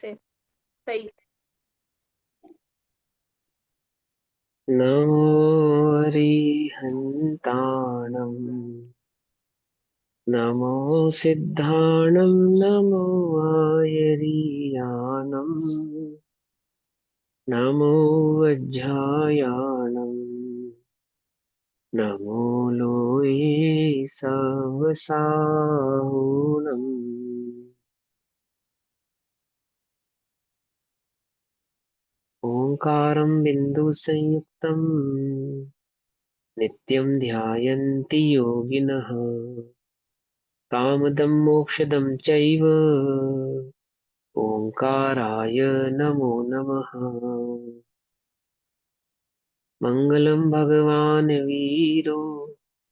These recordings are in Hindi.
से सही। नमो अरिहन्ताणं नमो सिद्धाणं नमो आयरीयाणं नमो वज्रायाणं नमो लोये सवसाहुणम् ओंकारं बिन्दुसंयुक्तं नित्यं ध्यायन्ति योगिनः कामदं मोक्षदं चैव ओंकाराय नमो नमः। मङ्गलं भगवान् वीरो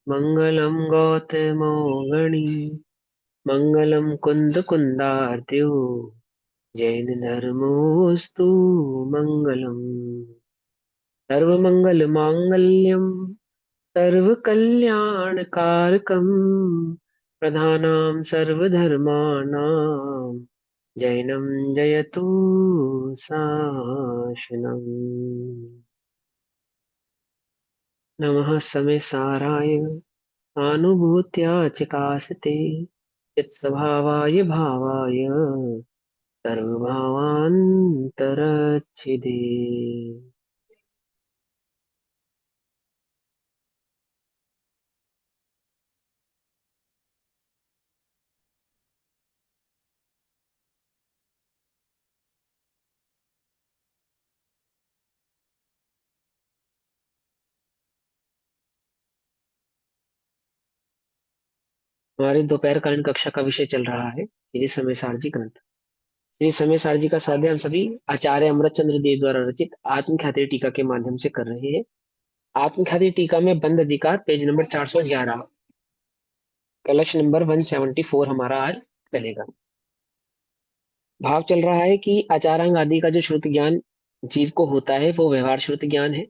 मङ्गलं गौतमो गणी मङ्गलं कुन्दकुन्दार्त्यो जैनधर्मोऽस्तु मङ्गलम्। सर्वमङ्गलमाङ्गल्यं सर्वकल्याणकारकं प्रधानां सर्वधर्माणां जैनं जयतु शासनम्। नमः समेसाराय सानुभूत्या चिकासते चित्स्वभावाय भावाय सर्वभावान्तरच्छिदे। हमारी दोपहरकालीन कक्षा का विषय चल रहा है श्री समय सारजी ग्रंथ। श्री समय सारजी का स्वाध्याय हम सभी आचार्य अमृतचंद्र देव द्वारा रचित आत्मख्याति टीका के माध्यम से कर रहे हैं। आत्मख्याति टीका में बंद अधिकार पेज नंबर 411, कलश नंबर 174 हमारा आज चलेगा। भाव चल रहा है कि आचारांग आदि का जो श्रुति ज्ञान जीव को होता है वो व्यवहार श्रुति ज्ञान है।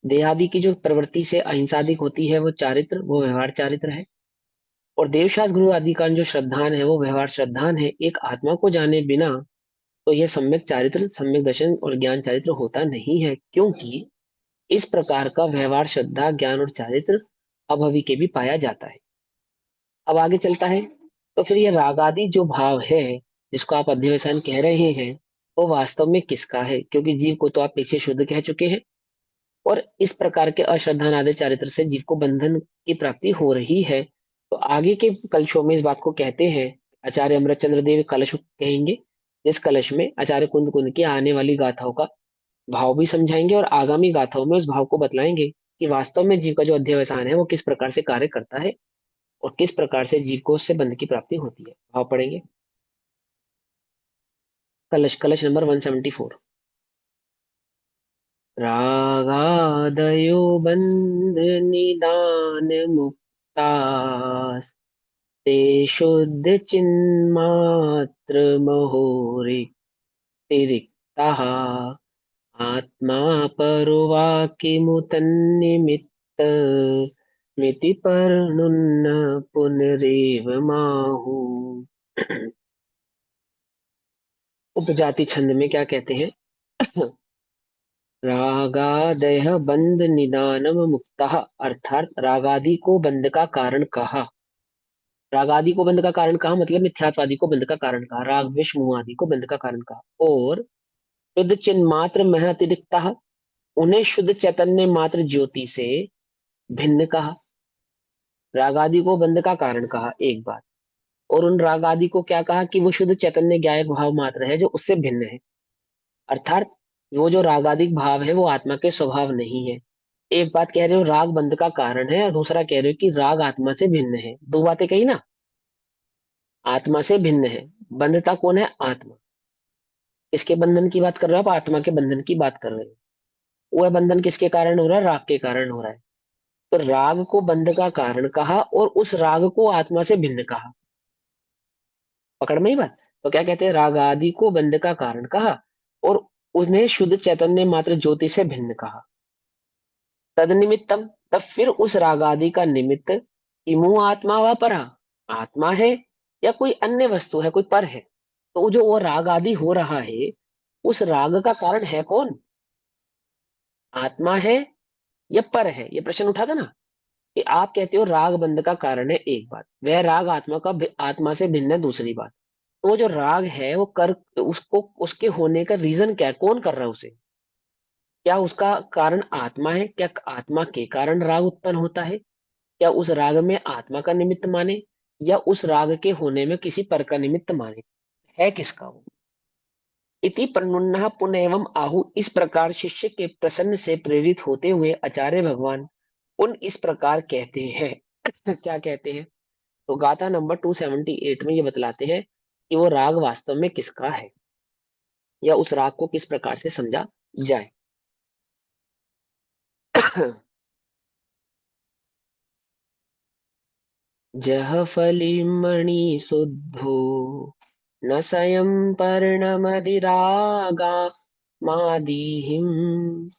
देहादि की जो प्रवृत्ति से अहिंसादिक होती है वो चारित्र, वो व्यवहार चारित्र है। और देवशास्त्र गुरु आदि का जो श्रद्धान है वो व्यवहार श्रद्धान है। एक आत्मा को जाने बिना तो यह सम्यक चारित्र, सम्यक दर्शन और ज्ञान चारित्र होता नहीं है, क्योंकि इस प्रकार का व्यवहार श्रद्धा ज्ञान और चारित्र अभवि के भी पाया जाता है। अब आगे चलता है तो फिर यह राग आदि जो भाव है जिसको आप अध्यवसान कह रहे हैं वो वास्तव में किसका है, क्योंकि जीव को तो आप पीछे शुद्ध कह चुके हैं। और इस प्रकार के अश्रद्धान आदि चारित्र से जीव को बंधन की प्राप्ति हो रही है। तो आगे के कलशों में इस बात को कहते हैं। आचार्य अमृतचंद्र देव कलश कहेंगे, जिस कलश में आचार्य कुंद कुंद की आने वाली गाथाओं का भाव भी समझाएंगे और आगामी गाथाओं में उस भाव को बतलाएंगे कि वास्तव में जीव का जो अध्यवसान है वो किस प्रकार से कार्य करता है और किस प्रकार से जीव को उससे बंध की प्राप्ति होती है। भाव पढ़ेंगे। कलश कलश नंबर 174। रागादयो बंध निदान मुक्ता ते शुद्ध चिन्मात्र महोरिक्तिरिक्तः आत्मा परोवाकिमुतन्निमित्त मिति परनुन्न पुनरेव माहु। उपजाति छंद में क्या कहते हैं? रागादय बंध निदानम मुक्तः, अर्थात रागादि को बंध का कारण कहा। रागादि को बंध का कारण कहा मतलब मिथ्यात्वादि को बंध का कारण कहा, राग द्वेष मोह आदि को बंध का कारण कहा। और शुद्ध चिन्ह मात्र मह अतिरिक्त, उन्हें शुद्ध चैतन्य मात्र ज्योति से भिन्न कहा। राग आदि को बंध का कारण कहा एक बात, और उन राग आदि को क्या कहा कि वो शुद्ध चैतन्य ज्ञायक भाव मात्र है जो उससे भिन्न है। अर्थात वो जो रागादिक भाव है वो आत्मा के स्वभाव नहीं है। एक बात कह रहे हो राग बंध का कारण है और दूसरा कह रहे हो कि राग आत्मा से भिन्न है। दो बातें कही ना। आत्मा से भिन्न है, बंधता कौन है? आत्मा। किसके बंधन की बात कर रहे हो आप? आत्मा के बंधन की बात कर रहे हो। वह बंधन किसके कारण हो रहा है? राग के कारण हो रहा है। तो राग को बंध का कारण कहा और उस राग को आत्मा से भिन्न कहा। पकड़ में ही बात। तो क्या कहते हैं? राग आदि को बंध का कारण कहा और उन्हें शुद्ध चैतन्य मात्र ज्योति से भिन्न कहा। तद निमित्तम, तब फिर उस राग आदि का निमित्त इमु आत्मा व परा, आत्मा है या कोई अन्य वस्तु है, कोई पर है। तो जो वो राग आदि हो रहा है, उस राग का कारण है कौन? आत्मा है या पर है? ये प्रश्न उठा था ना, कि आप कहते हो राग बंध का कारण है एक बात, वह राग आत्मा का आत्मा से भिन्न है दूसरी बात। तो वो जो राग है वो कर उसको उसके होने का रीजन क्या है, कौन कर रहा है उसे? क्या उसका कारण आत्मा है? क्या आत्मा के कारण राग उत्पन्न होता है? क्या उस राग में आत्मा का निमित्त माने, या उस राग के होने में किसी पर का निमित्त माने? है किसका वो? इति प्रनुन्नः पुनः आहु, इस प्रकार शिष्य के प्रसन्न से प्रेरित होते हुए आचार्य भगवान उन इस प्रकार कहते हैं। क्या कहते हैं? तो गाथा नंबर 278 में ये बतलाते हैं कि वो राग वास्तव में किसका है, या उस राग को किस प्रकार से समझा जाए। जह फलिमणि शुद्धो न स्वयं पर्णमदिरागा मादीहिम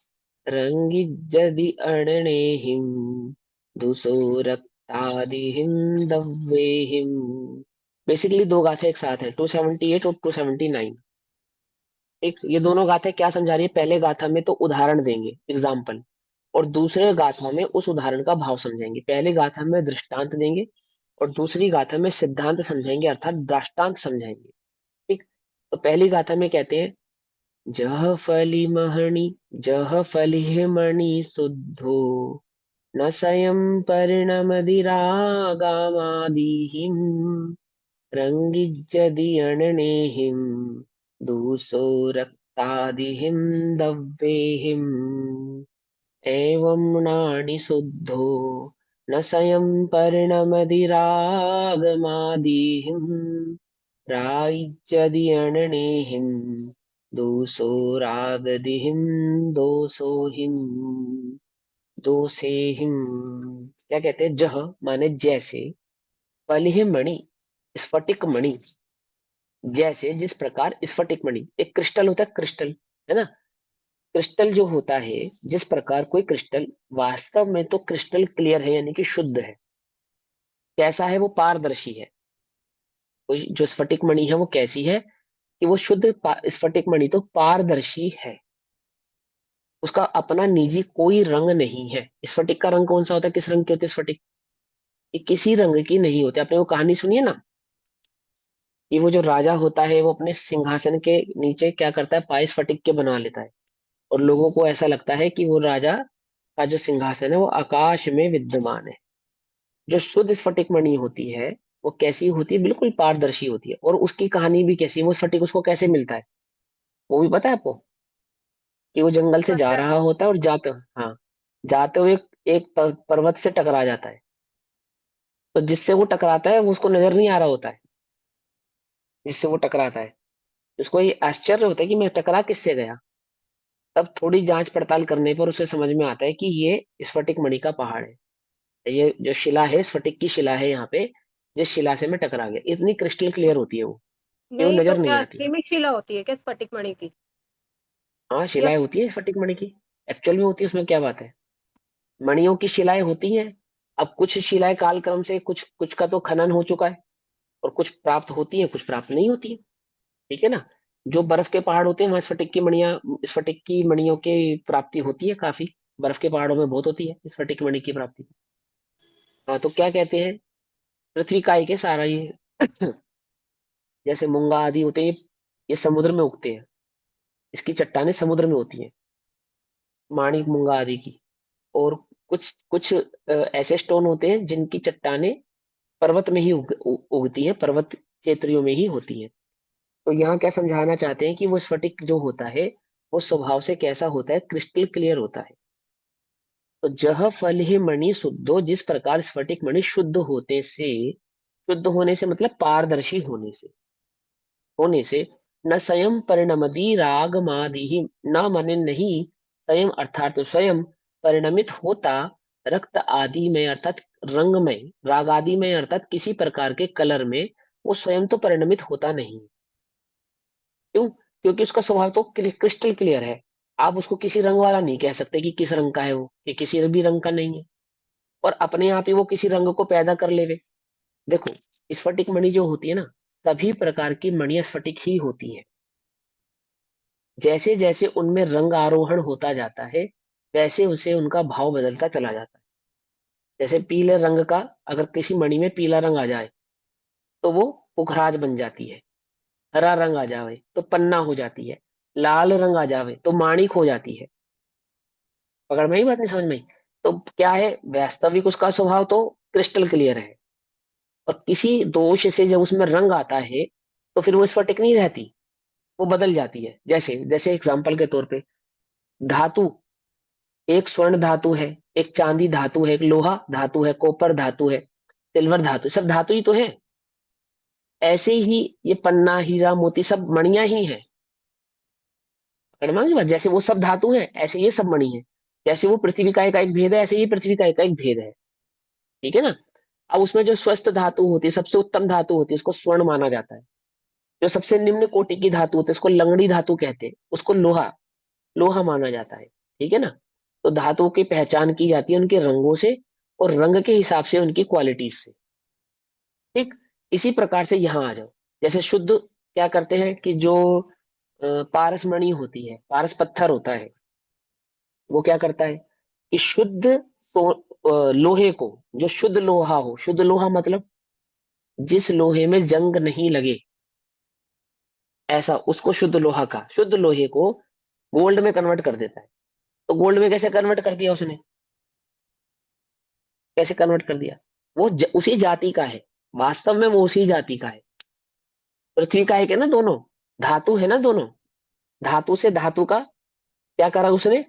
रंगिज्जदि अणेहिम दुसो रक्तादिहिम दव्वेहिम। बेसिकली दो गाथे एक साथ है, 278 और 279। एक ये दोनों गाथे क्या समझा रही है? पहले गाथा में तो उदाहरण देंगे, एग्जाम्पल, और दूसरे गाथा में उस उदाहरण का भाव समझाएंगे। पहले गाथा में दृष्टांत देंगे और दूसरी गाथा में सिद्धांत समझाएंगे, अर्थात दृष्टांत समझाएंगे। ठीक। तो पहली गाथा में कहते हैं, जह फली महणि, जह फली मणि शुद्धो न स्वयं परिणमदिरागामादिहिम रंगिज्जदियणनेहिम दूसो रक्तादिहिम दव्वेहिम एवं नाणि शुद्धो न स्वयं पर्णमदिरागमादिहिं राइज्जदियणनेहिं दोषो रागदिहिं दोषोहिं दोषेहिं। क्या कहते हैं? जह माने जैसे, फलिह मणि स्फटिक मणि, जैसे जिस प्रकार स्फटिक मणि एक क्रिस्टल होता है, क्रिस्टल है ना। क्रिस्टल जो होता है, जिस प्रकार कोई क्रिस्टल वास्तव में तो क्रिस्टल क्लियर है यानी कि शुद्ध है, कैसा है वो? पारदर्शी है। कोई जो स्फटिक मणि है वो कैसी है? कि वो शुद्ध स्फटिक मणि तो पारदर्शी है, उसका अपना निजी कोई रंग नहीं है। स्फटिक का रंग कौन सा होता है? किस रंग के होते हैं स्फटिक? ये किसी रंग की नहीं होती। आपने वो कहानी सुनी है ना, कि वो जो राजा होता है वो अपने सिंहासन के नीचे क्या करता है, पाए स्फटिक के बना लेता है, और लोगों को ऐसा लगता है कि वो राजा का जो सिंहासन है वो आकाश में विद्यमान है। जो शुद्ध स्फटिक मणि होती है वो कैसी होती है? बिल्कुल पारदर्शी होती है। और उसकी कहानी भी कैसी है? वो स्फटिक उसको कैसे मिलता है वो भी पता है आपको? कि वो जंगल से जा पता है। रहा होता है और जाते, हाँ, जाते हुए एक पर्वत से टकरा जाता है। तो जिससे वो टकराता है वो उसको नजर नहीं आ रहा होता है, जिससे वो टकराता है। उसको ये आश्चर्य होता है कि मैं टकरा किससे गया। तब थोड़ी जांच पड़ताल करने पर उसे समझ में आता है कि ये स्फटिक मणि का पहाड़ है, ये जो शिला है स्फटिक की शिला है यहाँ पे, जिस शिला से मैं टकरा गया। इतनी क्रिस्टल क्लियर होती है वो कि वो नहीं तो नजर नहीं क्या आती। असली में शिला होती है क्या स्फटिक मणि की? हाँ, या शिलाएं होती है स्फटिक मणि की, एक्चुअल में होती है, उसमें क्या बात है? मणियों की शिलाएं होती हैं। अब कुछ शिलाएं कालक्रम से, कुछ कुछ का तो खनन हो चुका है, और कुछ प्राप्त होती है, कुछ प्राप्त नहीं होती है। ठीक है ना। जो बर्फ के पहाड़ होते हैं वहां स्फटिक की मणियां, स्फटिक की मणियों की प्राप्ति होती है काफी। बर्फ के पहाड़ों में बहुत होती है स्फटिक मणि की प्राप्ति। हाँ, तो क्या कहते हैं, पृथ्वी काय के सारा ये जैसे मूंगा आदि होते हैं, ये समुद्र में उगते हैं। इसकी चट्टानें समुद्र में होती हैं, माणिक मूंगा आदि की। और कुछ कुछ ऐसे स्टोन होते हैं जिनकी चट्टानें पर्वत में ही उगती है, पर्वत क्षेत्रों में ही होती है। तो यहाँ क्या समझाना चाहते हैं कि वो स्फटिक जो होता है वो स्वभाव से कैसा होता है? क्रिस्टल क्लियर होता है। तो जह फल ही मणि शुद्धो, जिस प्रकार स्फटिक मणि शुद्ध होते से, शुद्ध होने से मतलब पारदर्शी होने से न स्वयं परिणमति राग मादि, न माने नहीं, स्वयं अर्थात तो स्वयं परिणमित होता रक्त आदि में, अर्थात रंग में, राग आदि में, अर्थात किसी प्रकार के कलर में वो स्वयं तो परिणमित होता नहीं। क्यों? क्योंकि उसका स्वभाव तो क्रिस्टल क्लियर है। आप उसको किसी रंग वाला नहीं कह सकते कि किस रंग का है वो, कि किसी भी रंग का नहीं है। और अपने आप ही वो किसी रंग को पैदा कर लेवे। देखो, स्फटिक मणि जो होती है ना, सभी प्रकार की मणियां स्फटिक ही होती है। जैसे जैसे उनमें रंग आरोहण होता जाता है वैसे उसे उनका भाव बदलता चला जाता है। जैसे पीले रंग का, अगर किसी मणि में पीला रंग आ जाए तो वो पुखराज बन जाती है। हरा रंग आ जावे तो पन्ना हो जाती है। लाल रंग आ जावे तो माणिक हो जाती है। पकड़ में ही बात नहीं, समझ में आई? तो क्या है, वास्तविक उसका स्वभाव तो क्रिस्टल क्लियर है, और किसी दोष से जब उसमें रंग आता है तो फिर वो स्फटिक नहीं रहती, वो बदल जाती है। जैसे जैसे एग्जाम्पल के तौर पे, धातु, एक स्वर्ण धातु है, एक चांदी धातु है, एक लोहा धातु है, कॉपर धातु है, सिल्वर धातु, सब धातु ही तो है। ऐसे ही ये पन्ना, हीरा, मोती सब मणियां ही है। की बात, जैसे वो सब धातु है ऐसे ये सब मणि है। जैसे वो पृथ्वी का एक भेद है ऐसे ये पृथ्वी का एक भेद है। ठीक है ना? अब उसमें जो स्वस्थ धातु होती है, सबसे उत्तम धातु होती है, उसको स्वर्ण माना जाता है। जो सबसे निम्न कोटि की धातु होती है उसको लंगड़ी धातु कहते हैं, उसको लोहा, लोहा माना जाता है। ठीक है ना? तो धातुओं की पहचान की जाती है उनके रंगों से, और रंग के हिसाब से उनकी क्वालिटीज से। ठीक, इसी प्रकार से यहाँ आ जाओ। जैसे शुद्ध क्या करते हैं कि जो पारस मणि होती है, पारस पत्थर होता है, वो क्या करता है कि शुद्ध तो लोहे को, जो शुद्ध लोहा हो, शुद्ध लोहा मतलब जिस लोहे में जंग नहीं लगे, ऐसा उसको शुद्ध लोहा का, शुद्ध लोहे को गोल्ड में कन्वर्ट कर देता है। तो गोल्ड में कैसे कन्वर्ट कर दिया उसने, कैसे कन्वर्ट कर दिया? वो उसी जाति का है, वास्तव में वो उसी जाति का है। पृथ्वी का एक है ना दोनों, धातु है ना दोनों। धातु से धातु का क्या करा उसने,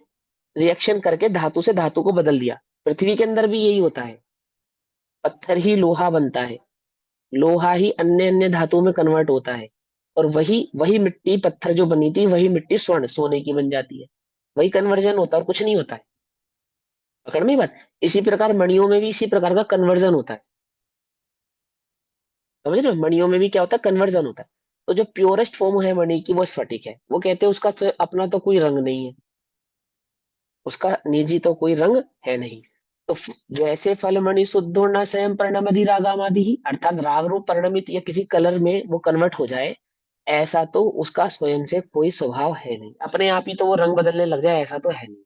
रिएक्शन करके धातु से धातु को बदल दिया। पृथ्वी के अंदर भी यही होता है, पत्थर ही लोहा बनता है, लोहा ही अन्य अन्य धातुओं में कन्वर्ट होता है, और वही वही मिट्टी पत्थर जो बनी थी वही मिट्टी स्वर्ण सोने की बन जाती है। वही कन्वर्जन होता है और कुछ नहीं होता है। पकड़ में बात? इसी प्रकार मणियों में भी इसी प्रकार का कन्वर्जन होता है। समझ रहे हो? मणियों में भी क्या होता है, कन्वर्जन होता है। तो जो प्योरेस्ट फॉर्म है मणि की वो स्फटिक है। वो कहते हैं उसका तो अपना तो कोई रंग नहीं है, उसका निजी तो कोई रंग है नहीं। तो जैसे फल मणि शुद्धो न स्वयं परिणमति रागामादि ही, अर्थात राग रूप परिणमित या किसी कलर में वो कन्वर्ट हो जाए, ऐसा तो उसका स्वयं से कोई स्वभाव है नहीं। अपने आप ही तो वो रंग बदलने लग जाए, ऐसा तो है नहीं।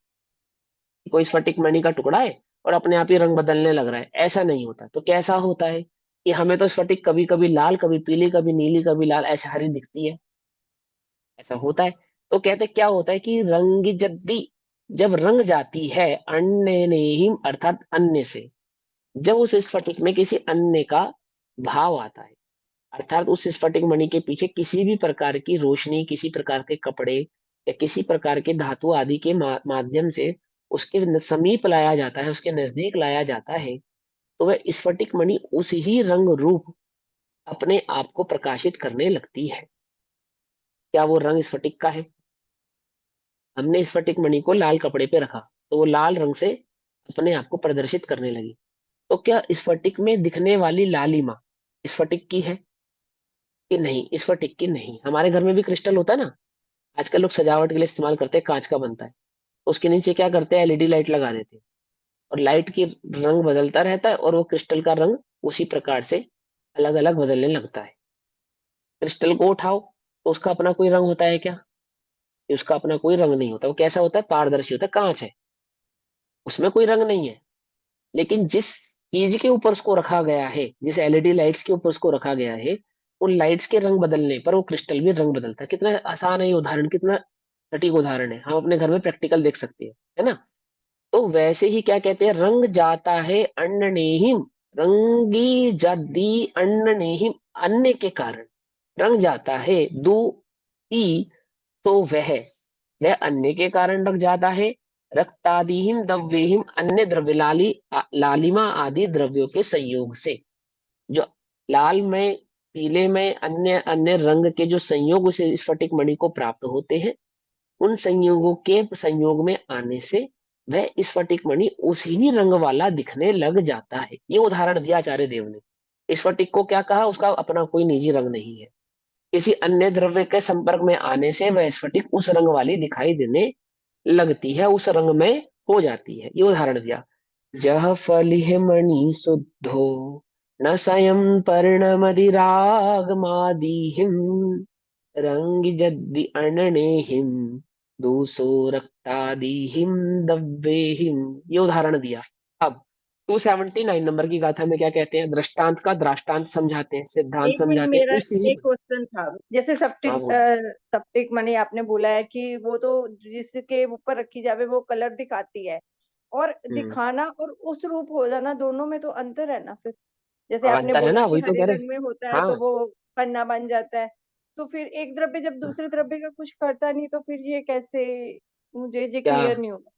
कोई स्फटिक मणि का टुकड़ा है और अपने आप ही रंग बदलने लग रहा है, ऐसा नहीं होता। तो कैसा होता है कि हमें तो स्फटिक कभी कभी लाल, कभी पीली, कभी नीली, कभी लाल, ऐसे हरी दिखती है, ऐसा होता है। तो कहते क्या होता है कि रंग जद्दी, जब रंग जाती है अन्य नेहिम अर्थात अन्य से, जब उस स्फटिक में किसी अन्य का भाव आता है, अर्थात उस स्फटिक मणि के पीछे किसी भी प्रकार की रोशनी, किसी प्रकार के कपड़े या किसी प्रकार के धातु आदि के माध्यम से उसके समीप लाया जाता है, उसके नजदीक लाया जाता है, तो वह स्फटिक मणि उस ही रंग रूप अपने आप को प्रकाशित करने लगती है। क्या वो रंग स्फटिक का है? हमने स्फटिक मणि को लाल कपड़े पे रखा तो वो लाल रंग से अपने आप को प्रदर्शित करने लगी। तो क्या स्फटिक में दिखने वाली लालिमा स्फटिक की है कि नहीं? स्फटिक की नहीं। हमारे घर में भी क्रिस्टल होता है ना, आजकल लोग सजावट के लिए इस्तेमाल करते हैं, कांच का बनता है। तो उसके नीचे क्या करते हैं, एलईडी लाइट लगा देते हैं, और लाइट की रंग बदलता रहता है और वो क्रिस्टल का रंग उसी प्रकार से अलग अलग बदलने लगता है। क्रिस्टल को उठाओ तो उसका अपना कोई रंग होता है क्या? कि उसका अपना कोई रंग नहीं होता। वो कैसा होता है, पारदर्शी होता है, कांच है, उसमें कोई रंग नहीं है। लेकिन जिस चीज के ऊपर उसको रखा गया है, जिस एलईडी लाइट्स के ऊपर उसको रखा गया है, उन लाइट्स के रंग बदलने पर वो क्रिस्टल भी रंग बदलता है। कितना आसान है ये उदाहरण, कितना सटीक उदाहरण है, हम अपने घर में प्रैक्टिकल देख सकते हैं, है ना? तो वैसे ही क्या कहते हैं, रंग जाता है अन्न नेहिम, रंगी जादी अन्न नेहिम, अन्य के कारण रंग जाता है। दू ई, तो वह अन्य के कारण रंग जाता है। रक्तादिहिम द्रव्यहिम, अन्य द्रव्य लालिमा आदि द्रव्यों के संयोग से, जो लाल में, पीले में, अन्य अन्य रंग के जो संयोग से स्फटिक मणि को प्राप्त होते हैं, उन संयोगों के संयोग में आने से वह स्फटिक मणि उसी रंग वाला दिखने लग जाता है। ये उदाहरण दिया आचार्य देव ने। स्फटिक को क्या कहा, उसका अपना कोई निजी रंग नहीं है, किसी अन्य द्रव्य के संपर्क में आने से वह स्फटिक उस रंग वाली दिखाई देने लगती है, उस रंग में हो जाती है। ये उदाहरण दिया। जह फलिह मणि शुद्धो न स्वयं पर्णमदिरागमादिहिं रंगिजद्धि अननेहिं दूसो रक्तादिहिं दव्येहिं। ये उदाहरण दिया। अब 279 नंबर की गाथा में क्या कहते हैं? दृष्टांत का दृष्टांत समझाते हैं, सिद्धांत एक मिनट, समझाते हैं, मेरा उसी। एक क्वेश्चन था। जैसे हाँ सप्टिक बोलो। सप्टिक मनी आपने बोला है कि वो तो जिसके ऊपर रखी जावे वो कलर दिखाती है, और हम्म। दिखाना और उस रूप हो जाना दोनों में तो अंतर है ना फिर। जैसे आपने अंतर है बोला ना, कि वही तो हरे कह रहे। रंग में होता है तो हाँ। वो पन्ना बन जाता है, तो फिर एक द्रव्य जब दूसरे द्रव्य का कुछ करता नहीं तो फिर ये कैसे? मुझे ये क्या क्लियर नहीं होगा।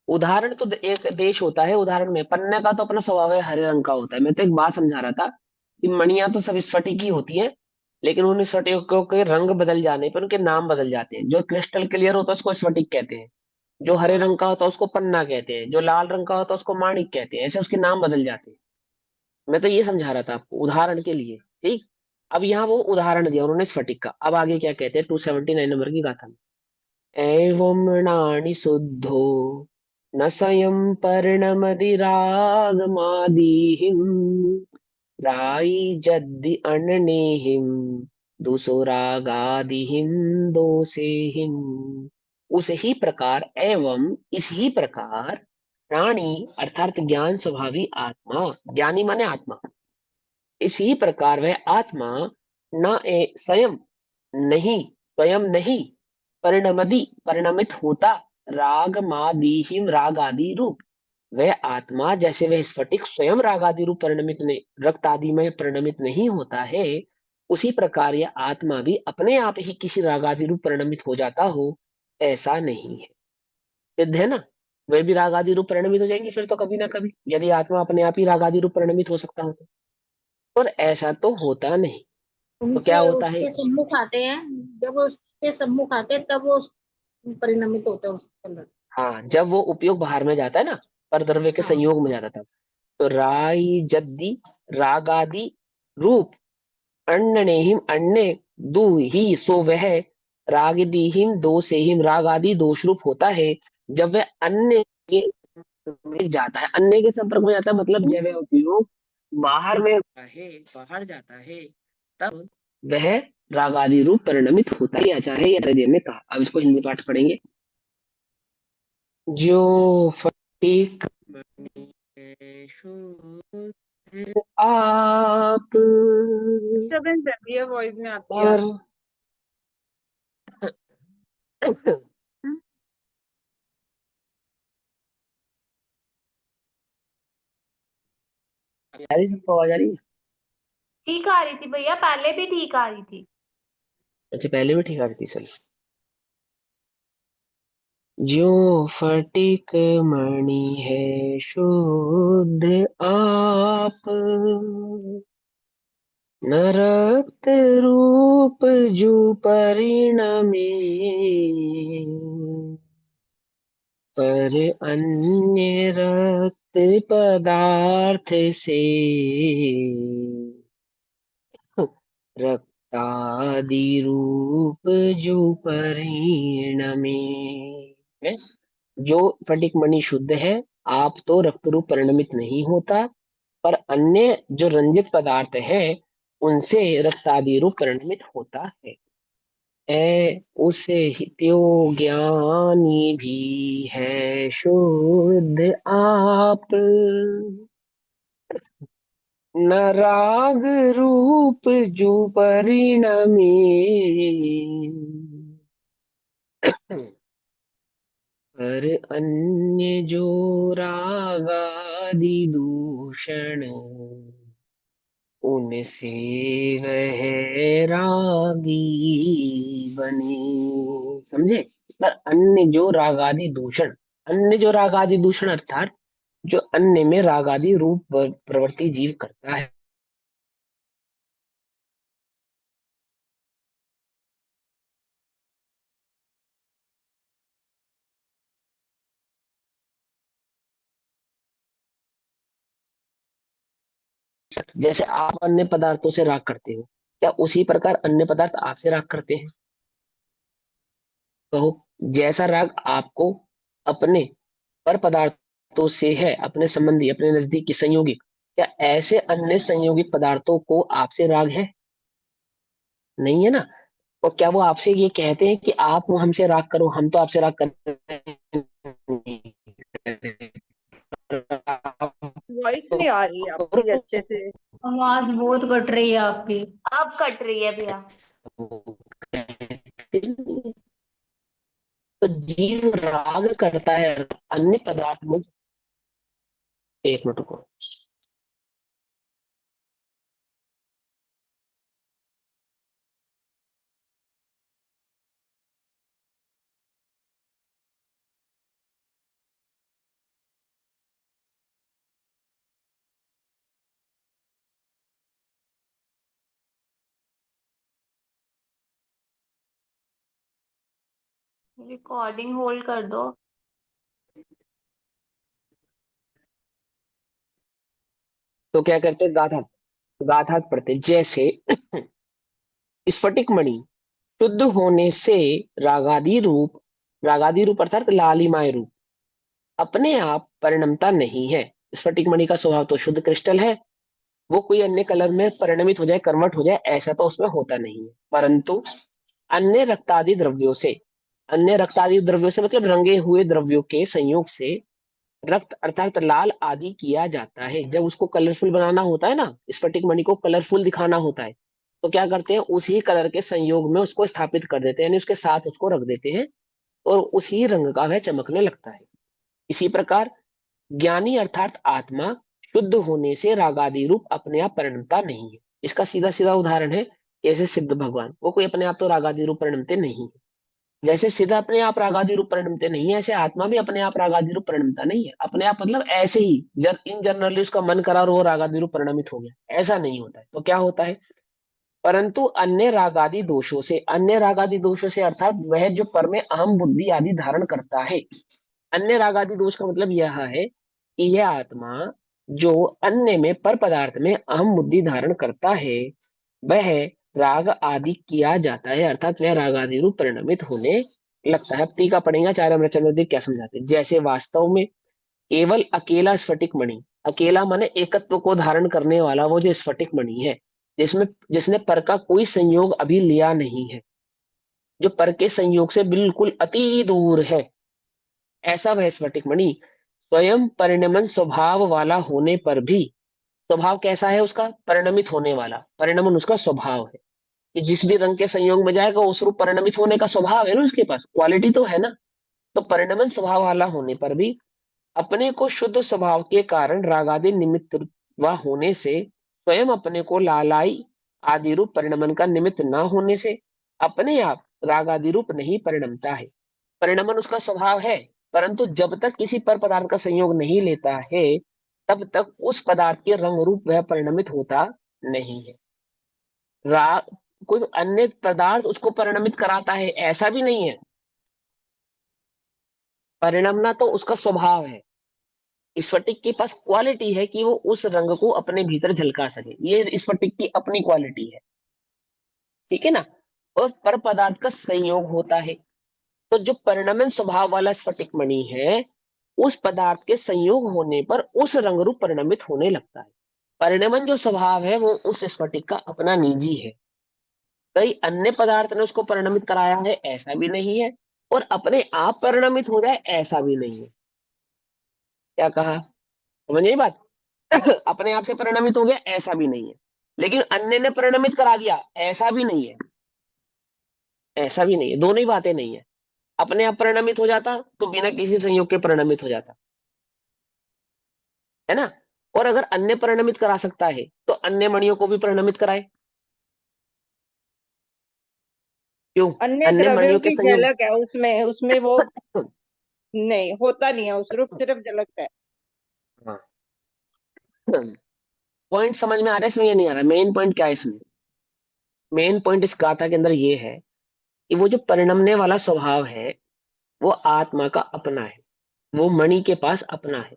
उदाहरण तो एक देश होता है, उदाहरण में पन्ने का तो अपना स्वभाव है, हरे रंग का होता है। मैं तो एक बात समझा रहा था कि मणियां तो सब स्फटिक ही होती हैं, लेकिन उन स्फटिकों के रंग बदल जाने पर उनके नाम बदल जाते हैं। जो क्रिस्टल क्लियर होता है उसको स्फटिक कहते हैं, जो हरे रंग का होता है उसको पन्ना कहते हैं, जो लाल रंग का होता है उसको माणिक कहते हैं। ऐसे उसके नाम बदल जाते हैं। मैं तो ये समझा रहा था आपको उदाहरण के लिए। ठीक। अब यहाँ वो उदाहरण दिया उन्होंने स्फटिक का। अब आगे क्या कहते हैं 279 नंबर की गाथा में? एवं मृणानि शुद्धो न स्वयं पर्णमदिरागमादिहिं राई अननेहिं दुसोरागादिहिं दोषेहिं। उस ही प्रकार एवं इस ही प्रकार प्राणी अर्थात ज्ञान स्वभावी आत्मा, ज्ञानी माने आत्मा, इसी प्रकार वह आत्मा न स्वयं नहीं, स्वयं नहीं परिणमति परिणमित होता राग मादिहिम राग आदि रूप। वह आत्मा जैसे वह स्फटिक स्वयं राग आदि रूप परिणमित नहीं, रक्त आदि में परिणमित नहीं होता है, उसी प्रकार यह आत्मा भी अपने आप ही किसी राग आदि रूप परिणमित हो जाता हो, ऐसा नहीं है। सिद्ध है ना? वह भी राग आदि रूप परिणमित हो जाएंगे फिर तो कभी ना कभी, यदि आत्मा अपने आप ही राग आदि रूप परिणमित हो सकता हो तो। और ऐसा तो होता नहीं। तो क्या उनके होता है? उसके सम्मुख आते हैं, जब वो उसके सम्मुख आते हैं तब वो परिणमित होता है उसका कलर। हाँ, जब वो उपयोग बाहर में जाता है ना, पर द्रव्य के हाँ। संयोग में जाता था। तो राई जद्दी रागादि रूप अन्नेहिम अन्य दू ही सो वह रागदीहिम दो से हिम राग आदि दोष रूप होता है। जब वह अन्य के में जाता है, अन्य के संपर्क में जाता है, मतलब जब वह उपयोग बाहर में होता है, बाहर जाता है, तब वह राग आदि रूप परिणमित होता ही अच्छा है, यह हृदय में कहा। अब इसको हिंदी पाठ पढ़ेंगे। जो फटीक मणि शुद्ध आप डिस्टर्बेंस है, ये वॉइस में आपकी पर। यार। आ रही सबको आवाज आ रही है? ठीक आ रही थी भैया, पहले भी ठीक आ रही थी। अच्छा, पहले भी ठीक आ रही थी, चल। जो फटिक मणि है शुद्ध आप, न रक्त रूप जो परिणमे, पर अन्य रक्त पदार्थ से रक्तादि रूप जो परिणमे। है? जो फटिक मणि शुद्ध है, आप तो रक्त रूप परिणमित नहीं होता, पर अन्य जो रंजित पदार्थ है उनसे रक्तादि रूप परिणमित होता है। उसे ही त्यो ज्ञानी भी है शुद्ध आप, न राग रूप जो परिणमे, पर अन्य जो रागादि दूषण उनसे वह रागी बने। समझे? पर अन्य जो रागादि दूषण, अन्य जो रागादि दूषण अर्थात जो अन्य में रागादि रूप प्रवृत्ति जीव करता है। जैसे आप अन्य पदार्थों से राग करते हो, क्या उसी प्रकार अन्य पदार्थ आपसे राग करते हैं? कहो। जैसा राग आपको अपने पर पदार्थों से है, अपने संबंधी, अपने नजदीकी संयोगी, क्या ऐसे अन्य संयोगी पदार्थों को आपसे राग है? नहीं है ना। और क्या वो आपसे ये कहते हैं कि आप वो हमसे राग करो, हम तो आपसे राग वॉइस नहीं आ रही आपकी अच्छे से। आवाज बहुत कट रही है आपकी। अब कट रही है भैया। तो जीव राग करता है अन्य पदार्थ में। एक मिनट को। रिकॉर्डिंग होल्ड कर दो। तो क्या करते हैं, गाथा गाथा पढ़ते हैं। जैसे स्फटिक मणि शुद्ध होने से रागादि रूप अर्थात लालिमाय रूप अपने आप परिणमता नहीं है। स्फटिक मणि का स्वभाव तो शुद्ध क्रिस्टल है, वो कोई अन्य कलर में परिणमित हो जाए, कन्वर्ट हो जाए, ऐसा तो उसमें होता नहीं है। परंतु अन्य रक्तादि द्रव्यों से, अन्य रक्तादि द्रव्यों से मतलब रंगे हुए द्रव्यों के संयोग से रक्त अर्थात लाल आदि किया जाता है। जब उसको कलरफुल बनाना होता है ना, स्फटिक मणि को कलरफुल दिखाना होता है, तो क्या करते हैं, उसी कलर के संयोग में उसको स्थापित कर देते हैं, यानी उसके साथ उसको रख देते हैं और उसी रंग का वह चमकने लगता है। इसी प्रकार ज्ञानी अर्थात आत्मा शुद्ध होने से रागादि रूप अपने आप परिणमता नहीं है। इसका सीधा सीधा उदाहरण है कैसे सिद्ध भगवान, वो कोई अपने आप तो रागादि रूप परिणमते नहीं है। जैसे सीधा अपने आप रागादि रूप परिणमते नहीं है, ऐसे आत्मा भी अपने आप रागादि रूप परिणमता नहीं है। अपने आप मतलब ऐसे ही इन जनरली उसका मन करा और वो रागादि रूप परिणमित हो गया, ऐसा नहीं होता है। तो क्या होता है, परंतु अन्य रागादि दोषों से, अन्य रागादि दोषों से अर्थात वह जो पर में अहम बुद्धि आदि धारण करता है। अन्य रागादि दोष का मतलब यह है कि यह आत्मा जो अन्य में पर पदार्थ में अहम बुद्धि धारण करता है, वह राग आदि किया जाता है, अर्थात वह राग आदि रूप परिणमित होने लगता है। अब टीका पढ़ेंगे आचार्य अमृतचंद्र क्या समझाते हैं। जैसे वास्तव में केवल अकेला स्फटिक मणि, अकेला माने एकत्व को धारण करने वाला वो जो स्फटिक मणि है, जिसमें जिसने पर का कोई संयोग अभी लिया नहीं है, जो पर के संयोग से बिल्कुल अति दूर है, ऐसा वह स्फटिक मणि स्वयं परिणमन स्वभाव वाला होने पर भी, स्वभाव कैसा है उसका, परिणमित होने वाला, परिणमन उसका स्वभाव है कि जिस भी रंग के संयोग में जाएगा उस रूप परिणमित होने का स्वभाव है ना, उसके पास क्वालिटी तो है ना। तो परिणमन स्वभाव वाला होने पर भी अपने को शुद्ध स्वभाव के कारण रागादि निमित्त व होने से, स्वयं अपने को लालाई आदि रूप परिणमन का निमित्त न होने से अपने आप रागादि रूप नहीं परिणमता है। परिणमन उसका स्वभाव है, परंतु जब तक किसी पर पदार्थ का संयोग नहीं लेता है तब तक उस पदार्थ के रंग रूप वह परिणमित होता नहीं है। राग कोई अन्य पदार्थ उसको परिणमित कराता है ऐसा भी नहीं है। परिणमना तो उसका स्वभाव है। स्फटिक के पास क्वालिटी है कि वो उस रंग को अपने भीतर झलका सके, ये स्फटिक की अपनी क्वालिटी है, ठीक है ना। और पर पदार्थ का संयोग होता है, तो जो परिणमन स्वभाव वाला स्फटिक मणि है, उस पदार्थ के संयोग होने पर उस रंग रूप परिणमित होने लगता है। परिणमन जो स्वभाव है वो उस स्फटिक का अपना निजी है। कई अन्य पदार्थ ने उसको परिणमित कराया है ऐसा भी नहीं है, और अपने आप परिणमित हो जाए ऐसा भी नहीं है। क्या कहा, समझ नहीं बात। अपने आप से परिणमित हो गया ऐसा भी नहीं है, लेकिन अन्य ने परिणमित करा दिया ऐसा भी नहीं है, ऐसा भी नहीं है, दोनों ही बातें नहीं है। अपने आप परिणमित हो जाता तो बिना किसी संयोग के परिणमित हो जाता है ना। और अगर अन्य परिणमित करा सकता है तो अन्य मणियों को भी परिणमित कराए, क्यों, अन्य अन्य द्रव्यों मणियों के की संयोग। झलक है उसमें, उसमें वो नहीं होता नहीं है, उस रूप सिर्फ झलकता है। हाँ, पॉइंट समझ में आ रहा है इसमें, ये नहीं आ रहा, मेन पॉइंट क्या है इसमें। मेन पॉइंट इस गाथा के अंदर ये है कि वो जो परिणमने वाला स्वभाव है वो आत्मा का अपना है, वो मणि के पास अपना है।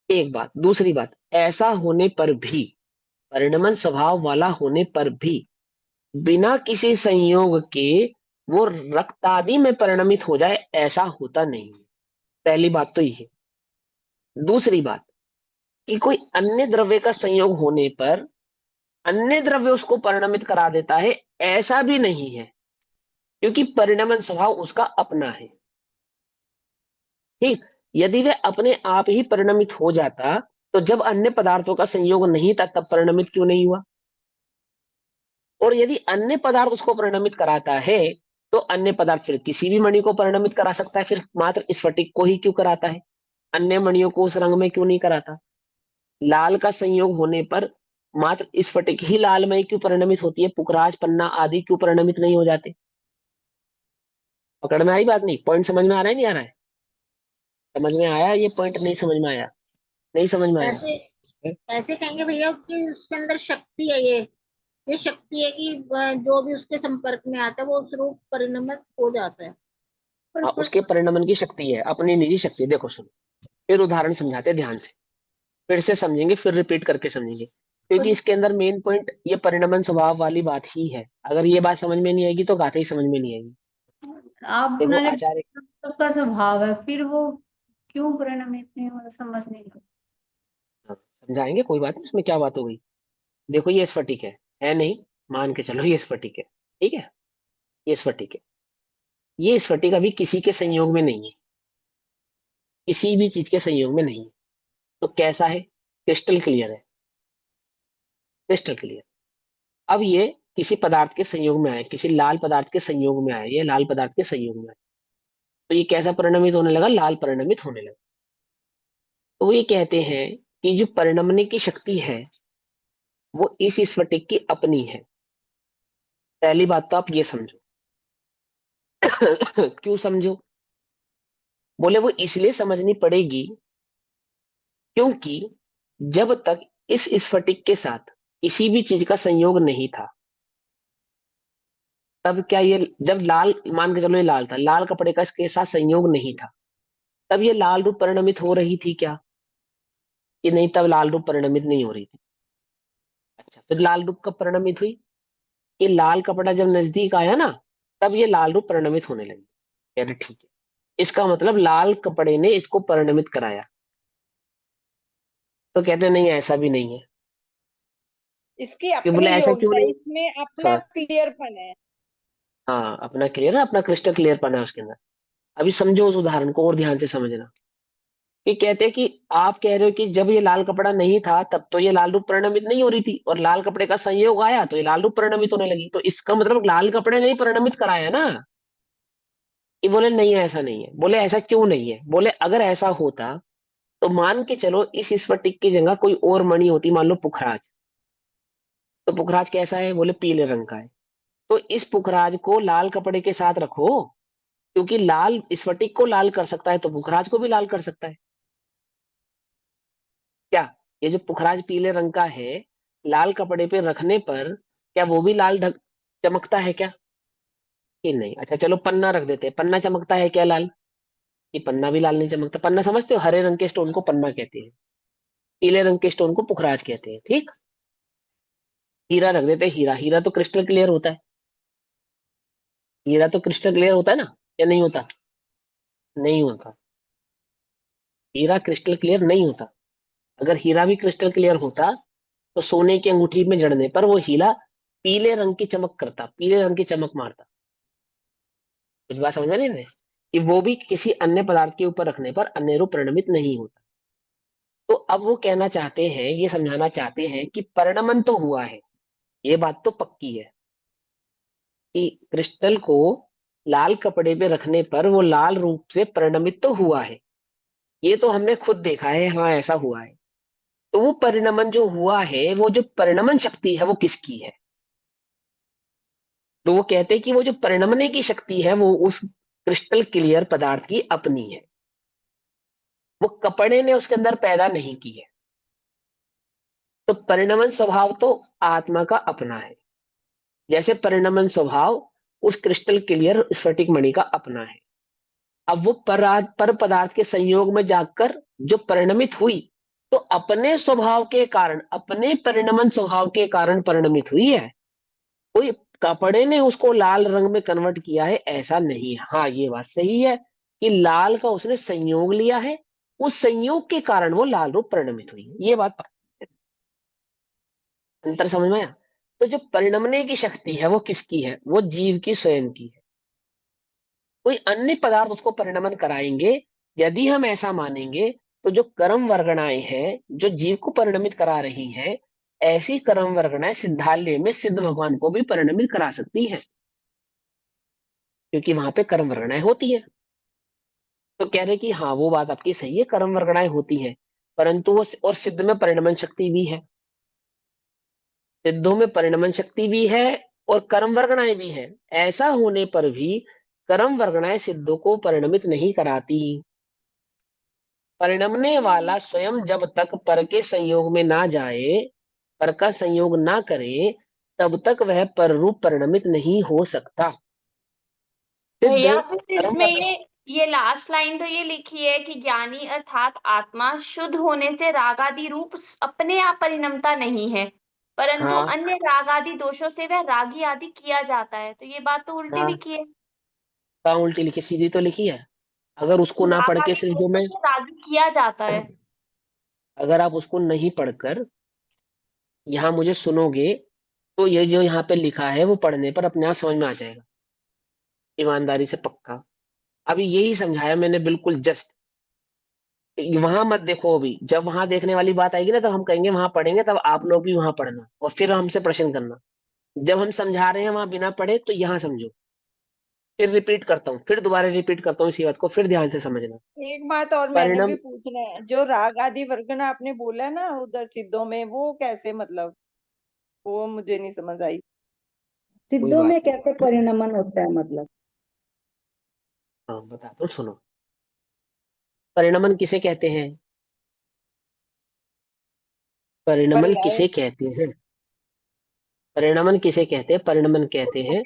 एक बात, दूसरी बात, ऐसा होने पर भी, परिणमन स्वभाव वाला होने पर भी बिना किसी संयोग के वो रक्तादि में परिणमित हो जाए ऐसा होता नहीं है। पहली बात तो ये। दूसरी बात, कि कोई अन्य द्रव्य का संयोग होने पर अन्य द्रव्य उसको परिणमित करा देता है, ऐसा भी नहीं है, क्योंकि परिणमन स्वभाव उसका अपना है। ठीक, यदि वह अपने आप ही परिणमित हो जाता तो जब अन्य पदार्थों का संयोग नहीं था तब परिणमित क्यों नहीं हुआ? और यदि अन्य पदार्थ उसको परिणमित कराता है तो अन्य पदार्थ फिर किसी भी मणि को परिणमित करा सकता है, फिर मात्र स्फटिक को ही क्यों कराता है? अन्य मणियों को उस रंग में क्यों नहीं कराता? लाल का संयोग होने पर मात्र स्फटिक ही लालमय क्यों परिणमित होती है? पुखराज, पन्ना आदि क्यों परिणमित नहीं हो जाते? पकड़ में आई बात? नहीं, पॉइंट समझ में आ रहा है नहीं आ रहा है? समझ में आया ये पॉइंट? नहीं समझ में आया? नहीं समझ में आया? ऐसे ऐसे कहेंगे भैया कि उसके अंदर शक्ति है, ये शक्ति है कि जो भी उसके संपर्क में आता है वो उस रूप परिणमित हो जाता है। हाँ, उसके परिणमन की शक्ति है, अपनी निजी शक्ति। देखो सुनो, फिर उदाहरण समझाते हैं ध्यान से, फिर से समझेंगे, फिर रिपीट करके समझेंगे, क्योंकि इसके अंदर मेन पॉइंट ये परिणमन स्वभाव वाली बात ही है। अगर ये बात समझ में नहीं आएगी तो गाथा ही समझ में नहीं आएगी। आप देखो मैंने आचार्य, उसका स्वभाव है, फिर वो क्यों परिणमित नहीं हो, समझ नहीं लगा। हाँ, समझाएंगे, कोई बात नहीं, उसमें क्या बात हो गई। देखो ये स्फटिक है नहीं? मान के चलो ये स्फटिक है, ठीक है, ये स्फटिक है। ये स्फटिक अभी किसी के संयोग में नहीं है, किसी भी चीज के संयोग में नहीं है, तो कैसा है? क्रिस्टल क्लियर है, क्रिस्टल क्लियर। अब ये किसी पदार्थ के संयोग में आए, किसी लाल पदार्थ के संयोग में आए, ये लाल पदार्थ के संयोग में आए, तो ये कैसा परिणमित होने लगा? लाल परिणमित होने लगा। तो ये कहते हैं कि जो परिणमने की शक्ति है वो इस स्फटिक की अपनी है। पहली बात तो आप ये समझो। क्यों समझो? बोले वो इसलिए समझनी पड़ेगी क्योंकि जब तक इस स्फटिक के साथ किसी भी चीज का संयोग नहीं था, तब क्या ये, जब लाल, मान के चलो ये लाल था, लाल कपड़े का इसके साथ संयोग नहीं था, तब ये लाल रूप परिणमित हो रही थी क्या? कि नहीं, तब लाल रूप परिणमित नहीं हो रही थी। अच्छा, फिर लाल रूप कब परिणमित हुई? ये लाल कपड़ा जब नजदीक आया ना, तब ये लाल रूप परिणमित होने लगी। कह रहे ठीक है, इसका मतलब लाल कपड़े ने इसको परिणमित कराया। तो कहते नहीं, ऐसा भी नहीं है। इसकी कि बोले अपनी ऐसा क्यों योग्यता है, नहीं? इसमें अपना हाँ, क्लियरपन है। हाँ, अपना क्लियर है, अपना क्रिस्टल क्लियर पना है उसके अंदर। अभी समझो उस उदाहरण को और ध्यान से समझना। कि कहते हैं कि आप कह रहे हो कि जब ये लाल कपड़ा नहीं था तब तो ये लाल रूप परिणमित नहीं हो रही थी, और लाल कपड़े का संयोग आया तो ये लाल रूप परिणमित होने लगी, तो इसका मतलब लाल कपड़े ने ही परिणमित कराया ना। कि बोले नहीं, ऐसा नहीं है। बोले ऐसा क्यों नहीं है? बोले अगर ऐसा होता तो मान के चलो इस स्फटिक की जगह कोई और मणि होती, मान लो पुखराज। तो पुखराज कैसा है? बोले पीले रंग का है। तो इस पुखराज को लाल कपड़े के साथ रखो, क्योंकि लाल स्फटिक को लाल कर सकता है तो पुखराज को भी लाल कर सकता है। क्या ये जो पुखराज पीले रंग का है, लाल कपड़े पे रखने पर क्या वो भी लाल ढक चमकता है क्या? कि नहीं। अच्छा चलो पन्ना रख देते हैं, पन्ना चमकता है क्या लाल? कि पन्ना भी लाल नहीं चमकता। पन्ना समझते हो? हरे रंग के स्टोन को पन्ना कहते हैं, पीले रंग के स्टोन को पुखराज कहते हैं। ठीक, हीरा रख देते हैं, हीरा, हीरा तो क्रिस्टल क्लियर होता है। हीरा तो क्रिस्टल क्लियर होता है ना, या नहीं होता? नहीं होता, हीरा क्रिस्टल क्लियर नहीं होता। अगर हीरा भी क्रिस्टल क्लियर होता तो सोने की अंगूठी में जड़ने पर वो हीरा पीले रंग की चमक करता, पीले रंग की चमक मारता। इस बात समझ में नहीं है कि वो भी किसी अन्य पदार्थ के ऊपर रखने पर अन्य रूप परिणमित नहीं होता। तो अब वो कहना चाहते हैं, ये समझाना चाहते हैं कि परिणमन तो हुआ है, ये बात तो पक्की है कि क्रिस्टल को लाल कपड़े पे रखने पर वो लाल रूप से परिणमित तो हुआ है। ये तो हमने खुद देखा है, हाँ ऐसा हुआ है। तो वो परिणमन जो हुआ है, वो जो परिणमन शक्ति है वो किसकी है? तो वो कहते हैं कि वो जो परिणमने की शक्ति है वो उस क्रिस्टल क्लियर पदार्थ की अपनी है, वो कपड़े ने उसके अंदर पैदा नहीं की है। तो परिणमन स्वभाव तो आत्मा का अपना है, जैसे परिणमन स्वभाव उस क्रिस्टल क्लियर स्फटिक मणि का अपना है। अब वो पर पदार्थ के संयोग में जाकर जो परिणमित हुई, तो अपने स्वभाव के कारण, अपने परिणमन स्वभाव के कारण परिणमित हुई है। कोई कपड़े ने उसको लाल रंग में कन्वर्ट किया है ऐसा नहीं है। हाँ ये बात सही है कि लाल का उसने संयोग लिया है, उस संयोग के कारण वो लाल रूप परिणमित हुई। ये बात अंतर समझ में आया? तो जो परिणमने की शक्ति है वो किसकी है? वो जीव की स्वयं की है। कोई अन्य पदार्थ उसको परिणमन कराएंगे, यदि हम ऐसा मानेंगे तो जो कर्म वर्गणाएं हैं जो जीव को परिणमित करा रही है, ऐसी कर्म वर्गणाएं सिद्धालय में सिद्ध भगवान को भी परिणमित करा सकती है, क्योंकि वहां पे कर्म वर्गणाएं होती है। तो कह रहे कि हाँ वो बात आपकी सही है, कर्म वर्गणाएं होती है, परंतु वो और सिद्ध में परिणमन शक्ति भी है। सिद्धों में परिणमन शक्ति भी है और कर्म वर्गणाएं भी है। ऐसा होने पर भी कर्म वर्गणाएं सिद्धों को परिणमित नहीं कराती। परिणमने वाला स्वयं जब तक पर के संयोग में ना जाए, पर का संयोग ना करे, तब तक वह पर रूप परिणमित नहीं हो सकता। सिद्ध भैया फिर कर्म इसमें ये लास्ट लाइन तो ये लिखी है कि ज्ञानी अर्थात आत्मा शुद्ध होने से राग आदि रूप अपने आप परिणमता नहीं है, परंतु हाँ अन्य राग आदि दोषों से वह रागी आदि किया जाता है। तो ये बात तो उल्टी हाँ, लिखी है। कहाँ उल्टी लिखी? सीधी तो लिखी है। अगर उसको ना राग पढ़ के आदि सिर्फ जो दोषों मैं, से रागी किया जाता है। अगर आप उसको नहीं पढ़कर यहाँ मुझे सुनोगे, तो ये जो यहाँ पे लिखा है वो पढ़ने पर अपने आप समझ में आ जाएगा, ईमानदारी से पक्का। अभी यही समझाया मैंने बिल्कुल जस्ट। वहां मत देखो, अभी जब वहां देखने वाली बात आएगी ना, तब हम कहेंगे वहां पढ़ेंगे, तब आप लोग भी वहां पढ़ना और फिर हमसे प्रश्न करना। जब हम समझा रहे हैं वहां बिना पढ़े, तो यहाँ समझो। फिर रिपीट करता हूँ, फिर दोबारा रिपीट करता हूँ इसी बात को, फिर ध्यान से समझना। एक बात और मैंने भी परिणाम, पूछना है, जो राग आदि वर्गना आपने बोला ना उधर सिद्धों में, वो कैसे, मतलब वो मुझे नहीं समझ आई। कोई सिद्धों में बात नहीं, कैसे परिणमन होता है मतलब? हाँ बताता हूँ, सुनो। परिणमन किसे कहते हैं? परिणमन पर्याय किसे कहते हैं? परिणमन किसे कहते हैं? परिणमन कहते हैं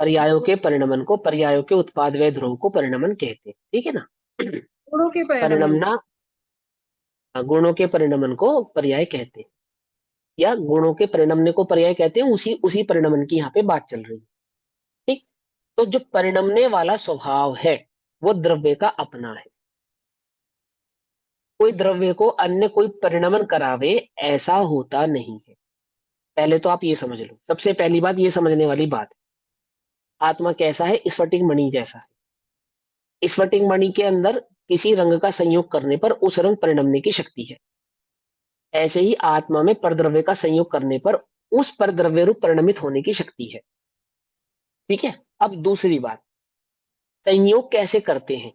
पर्यायों के परिणमन को, पर्यायों के उत्पाद व ध्रुव को परिणमन कहते हैं, ठीक है ना? गुणों के परिणमन। परिणमना, गुणों के परिणमन को पर्याय कहते हैं, या गुणों के परिणमने को पर्याय कहते हैं। उसी उसी परिणमन की यहाँ पे बात चल रही है, ठीक? तो जो परिणमने वाला स्वभाव है वो द्रव्य का अपना है। कोई द्रव्य को अन्य कोई परिणमन करावे, ऐसा होता नहीं है। पहले तो आप ये समझ लो, सबसे पहली बात ये समझने वाली बात है, आत्मा कैसा है? स्फटिक मणि जैसा है। स्फटिक मणि के अंदर किसी रंग का संयोग करने पर उस रंग परिणमने की शक्ति है। ऐसे ही आत्मा में परद्रव्य का संयोग करने पर उस परद्रव्य रूप परिणमित होने की शक्ति है, ठीक है? अब दूसरी बात, संयोग कैसे करते हैं?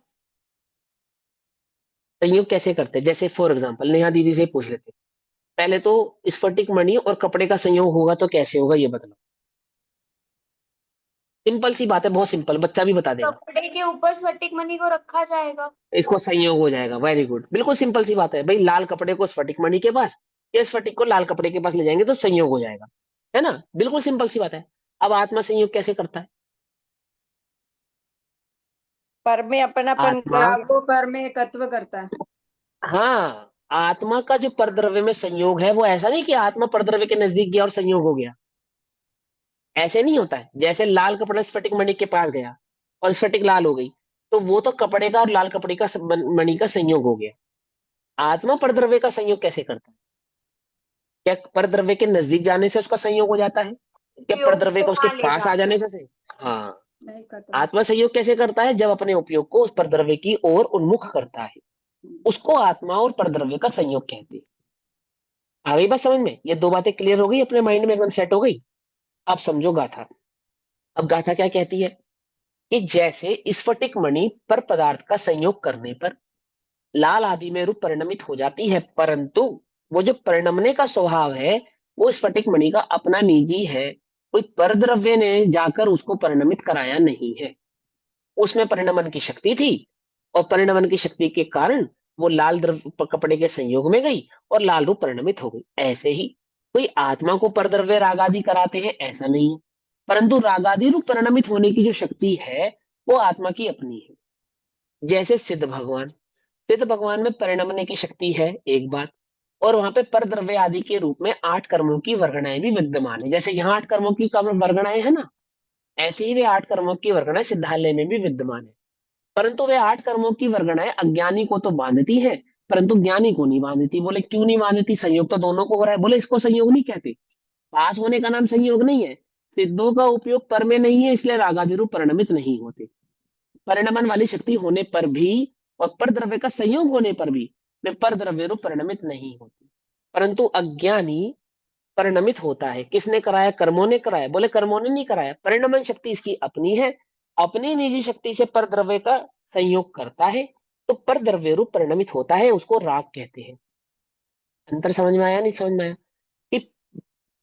संयोग कैसे करते हैं? जैसे फॉर एग्जाम्पल नेहा दीदी से पूछ लेते हैं। पहले तो स्फटिक मणि और कपड़े का संयोग होगा तो कैसे होगा, ये बताओ। सिंपल सी बात है, बहुत सिंपल, बच्चा भी बता देगा। कपड़े के ऊपर स्फटिक मणि को रखा जाएगा। इसको संयोग हो जाएगा, वेरी गुड, बिल्कुल सिंपल सी बात है भाई। लाल कपड़े को स्फटिक मणि के पास, या स्फटिक को लाल कपड़े के पास ले जाएंगे तो संयोग हो जाएगा, है ना? बिल्कुल सिंपल सी बात है। अब आत्मा संयोग कैसे करता है? पर में अपनापन आत्मा, कर, को कर में एकत्व करता है। हाँ, आत्मा का जो परद्रव्य में संयोग है वो ऐसा नहीं कि आत्मा परद्रव्य के नजदीक गया और संयोग हो गया। ऐसे नहीं होता है। जैसे लाल कपड़ा स्फटिक मणि के पास गया और स्फटिक लाल हो गई, तो वो तो कपड़े का और लाल कपड़े का मणि का संयोग हो गया। आत्मा परद्रव्य का संयोग कैसे करता है? क्या परद्रव्य के नजदीक जाने से उसका संयोग हो जाता है? क्या उपयोग परद्रव्य को का उसके वहां ले पास आ जाकर। जाने से? हाँ। एकत्व। आत्मा संयोग कैसे करता है? जब अपने उपयोग को उस परद्रव्य की ओर उन्मुख करता है, उसको आत्मा और परद्रव्य का संयोग कहते हैं। आ गई बात समझ में? ये दो बातें क्लियर हो गई, अपने माइंड में एकदम सेट हो गई। अब समझो गाथा। अब गाथा क्या कहती है कि जैसे स्फटिक मणि पर पदार्थ का संयोग करने पर लाल आदि में रूप परिणमित हो जाती है, परंतु वो जो परिणमने का स्वभाव है वो स्फटिक मणि का अपना निजी है। कोई परद्रव्य ने जाकर उसको परिणमित कराया नहीं है। उसमें परिणमन की शक्ति थी और परिणमन की शक्ति के कारण वो लाल द्रव्य कपड़े के संयोग में गई और लाल रूप परिणमित हो गई। ऐसे ही कोई आत्मा को परद्रव्य रागादि कराते हैं, ऐसा नहीं है, परंतु रागादि रूप परिणमित होने की जो शक्ति है वो आत्मा की अपनी है। जैसे सिद्ध भगवान, सिद्ध भगवान में परिणमने की शक्ति है एक बात, और वहां पे परद्रव्य आदि के रूप में 8 कर्मों की वर्गणाएं भी विद्यमान है। जैसे यहाँ 8 कर्मों की वर्गणाएं है ना, ऐसे ही वे 8 कर्मों की वर्गणाएं सिद्धालय में भी विद्यमान है। परंतु वे 8 कर्मों की वर्गणाएं अज्ञानी को तो बांधती हैं, परंतु ज्ञानी को नहीं बांधती। बोले क्यों नहीं बांधती? संयोग तो दोनों को हो रहा है। बोले इसको संयोग नहीं कहते, पास होने का नाम संयोग नहीं है। सिद्धों का उपयोग पर में नहीं है, इसलिए रागादि रूप परिणमित नहीं होते। परिणमन वाली शक्ति होने पर भी और पर द्रव्य का संयोग होने पर भी वे पर द्रव्य रूप परिणमित नहीं होते। परंतु अज्ञानी परिणमित होता है। किसने कराया? कर्मों ने कराया। बोले कर्मों ने नहीं कराया, परिणमन शक्ति इसकी अपनी है, अपनी निजी शक्ति से पर द्रव्य का संयोग करता है, तो पर द्रव्य रूप परिणमित होता है, उसको राग कहते हैं। अंतर समझ में आया? नहीं समझ में आया? कि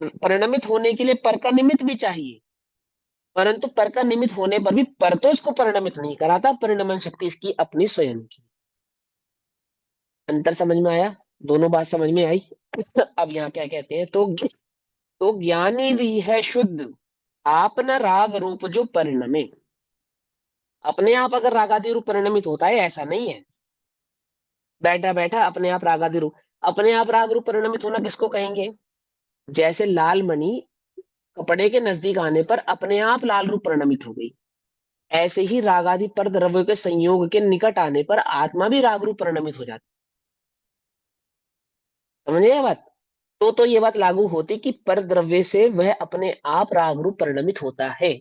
परिणमित होने के लिए पर का निमित्त भी चाहिए, परंतु पर का निमित्त होने पर भी पर तो इसको परिणमित नहीं कराता, परिणमन शक्ति इसकी अपनी स्वयं की। अंतर समझ में आया? दोनों बात समझ में आई? अब यहाँ क्या कहते हैं, तो ज्ञानी भी है शुद्ध, आपना राग रूप जो परिणमे। अपने आप अगर रागादि रूप परिणमित होता है ऐसा नहीं है, बैठा बैठा अपने आप रागादि रूप। अपने आप राग रूप परिणमित होना किसको कहेंगे? जैसे लाल मणि कपड़े के नजदीक आने पर अपने आप लाल रूप परिणमित हो गई, ऐसे ही रागादि पर द्रव्य के संयोग के निकट आने पर आत्मा भी राग रूप परिणमित हो जाती। समझे ये बात? तो ये बात लागू होती कि पर द्रव्य से वह अपने आप राग रूप परिणमित होता है।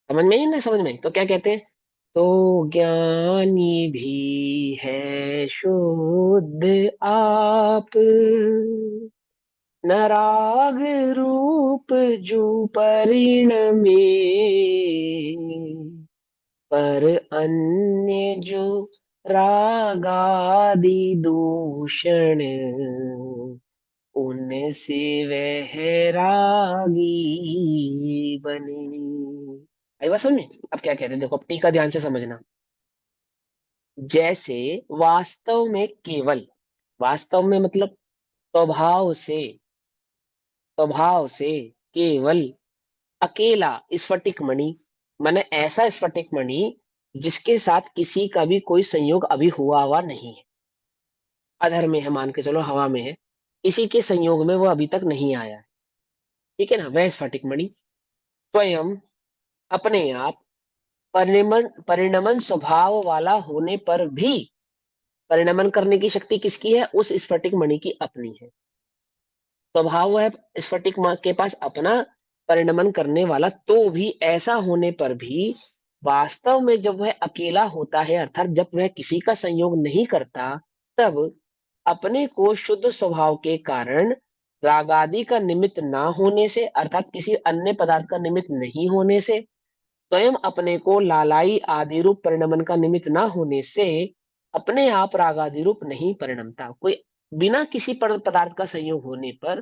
समझ में ही ना? समझ में? तो क्या कहते हैं, तो ज्ञानी भी है शुद्ध आप, न राग रूप जो परिणमे, पर अन्य जो रागादि दूषण, उनसे वह रागी बने। आई बात समझ में? अब क्या कहते हैं देखो, अब टीका ध्यान से समझना। जैसे वास्तव में केवल, वास्तव में मतलब स्वभाव से केवल अकेला स्फटिक मणि, माने ऐसा स्फटिक मणि जिसके साथ किसी का भी कोई संयोग अभी हुआ नहीं है, अधर में है, मान के चलो हवा में है, किसी के संयोग में वो अभी तक नहीं आया है, ठीक है ना, वह स्फटिक मणि स्वयं अपने आप परिणमन स्वभाव वाला होने पर भी, परिणमन करने की शक्ति किसकी है? उस स्फटिक मणि की अपनी है। स्वभाव है स्फटिक के पास अपना परिणमन करने वाला, तो भी ऐसा होने पर भी वास्तव में जब वह अकेला होता है, अर्थात जब वह किसी का संयोग नहीं करता, तब अपने को शुद्ध स्वभाव के कारण रागादि का निमित्त ना होने से, अर्थात किसी अन्य पदार्थ का निमित्त नहीं होने से, स्वयं अपने को लालाई आदि रूप परिणमन का निमित्त ना होने से अपने आप रागादि रूप नहीं परिणमता। कोई बिना किसी पदार्थ का संयोग होने पर,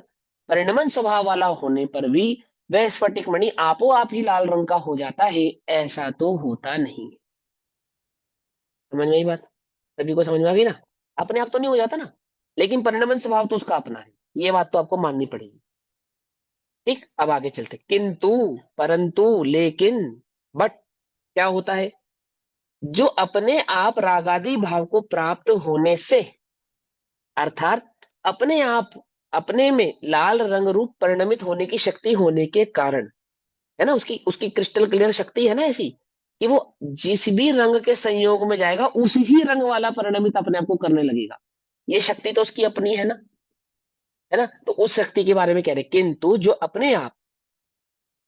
परिणमन स्वभाव वाला होने पर भी वह स्फटिक मणि आपो आप ही लाल रंग का हो जाता है, ऐसा तो होता नहीं। समझ में आई बात? सभी को समझ में आ गई ना? अपने आप तो नहीं हो जाता ना, लेकिन परिणमन स्वभाव तो उसका अपना है, ये बात तो आपको माननी पड़ेगी। ठीक, अब आगे चलते। किंतु, परंतु, लेकिन, बट क्या होता है, जो अपने आप रागादि भाव को प्राप्त होने से, अर्थात अपने आप अपने में लाल रंग रूप परिणमित होने की शक्ति होने के कारण, है ना, उसकी उसकी क्रिस्टल क्लियर शक्ति है ना ऐसी कि वो जिस भी रंग के संयोग में जाएगा उसी ही रंग वाला परिणमित अपने आप को करने लगेगा। ये शक्ति तो उसकी अपनी है ना, तो उस शक्ति के बारे में कह रहे। किंतु जो अपने आप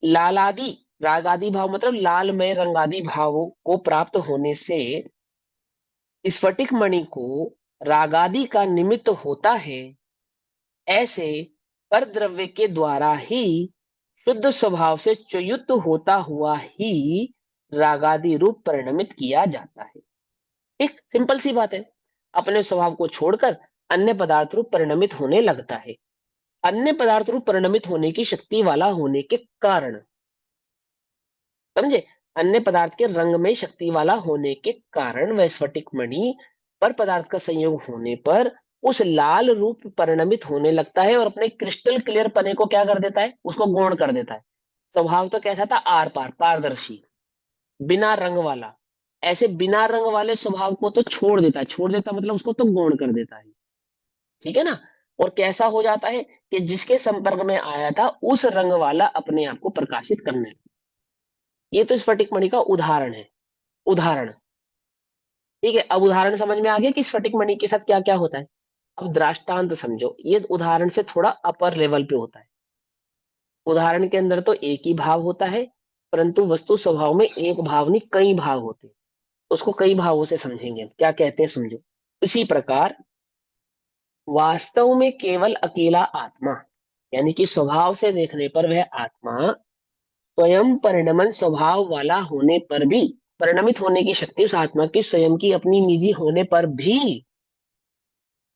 लालादि रागादि भाव मतलब लालमय रंगादि भावों को प्राप्त होने से स्फटिक मणि को रागादि का निमित्त होता है, ऐसे पर द्रव्य के द्वारा ही शुद्ध स्वभाव से च्युत होता हुआ ही रागादि रूप परिणमित किया जाता है। एक सिंपल सी बात है, अपने स्वभाव को छोड़कर अन्य पदार्थ रूप परिणमित होने लगता है। अन्य पदार्थ रूप परिणमित होने की शक्ति वाला होने के कारण, समझे, अन्य पदार्थ के रंग में शक्ति वाला होने के कारण वह स्फटिक मणि पर पदार्थ का संयोग होने पर उस लाल रूप परिणमित होने लगता है और अपने क्रिस्टल क्लियर पने को क्या कर देता है, उसको गौण कर देता है। स्वभाव तो कैसा था, आर पार पारदर्शी, बिना रंग वाला, ऐसे बिना रंग वाले स्वभाव को तो छोड़ देता है, छोड़ देता मतलब उसको तो गौण कर देता है, ठीक है ना। और कैसा हो जाता है कि जिसके संपर्क में आया था उस रंग वाला अपने आप को प्रकाशित करने। ये तो स्फटिक मणि का उदाहरण है, उदाहरण। ठीक है, अब उदाहरण समझ में आ गया कि स्फटिक मणि के साथ क्या क्या होता है। अब दृष्टांत समझो, ये उदाहरण से थोड़ा अपर लेवल पे होता है। उदाहरण के अंदर तो एक ही भाव होता है, परंतु वस्तु स्वभाव में एक भाव नहीं कई भाव होते हैं। तो उसको कई भावों से समझेंगे, क्या कहते हैं समझो। इसी प्रकार वास्तव में केवल अकेला आत्मा, यानी कि स्वभाव से देखने पर वह आत्मा स्वयं परिणमन स्वभाव वाला होने पर भी, परिणमित होने की शक्ति उस आत्मा की स्वयं की अपनी निजी होने पर भी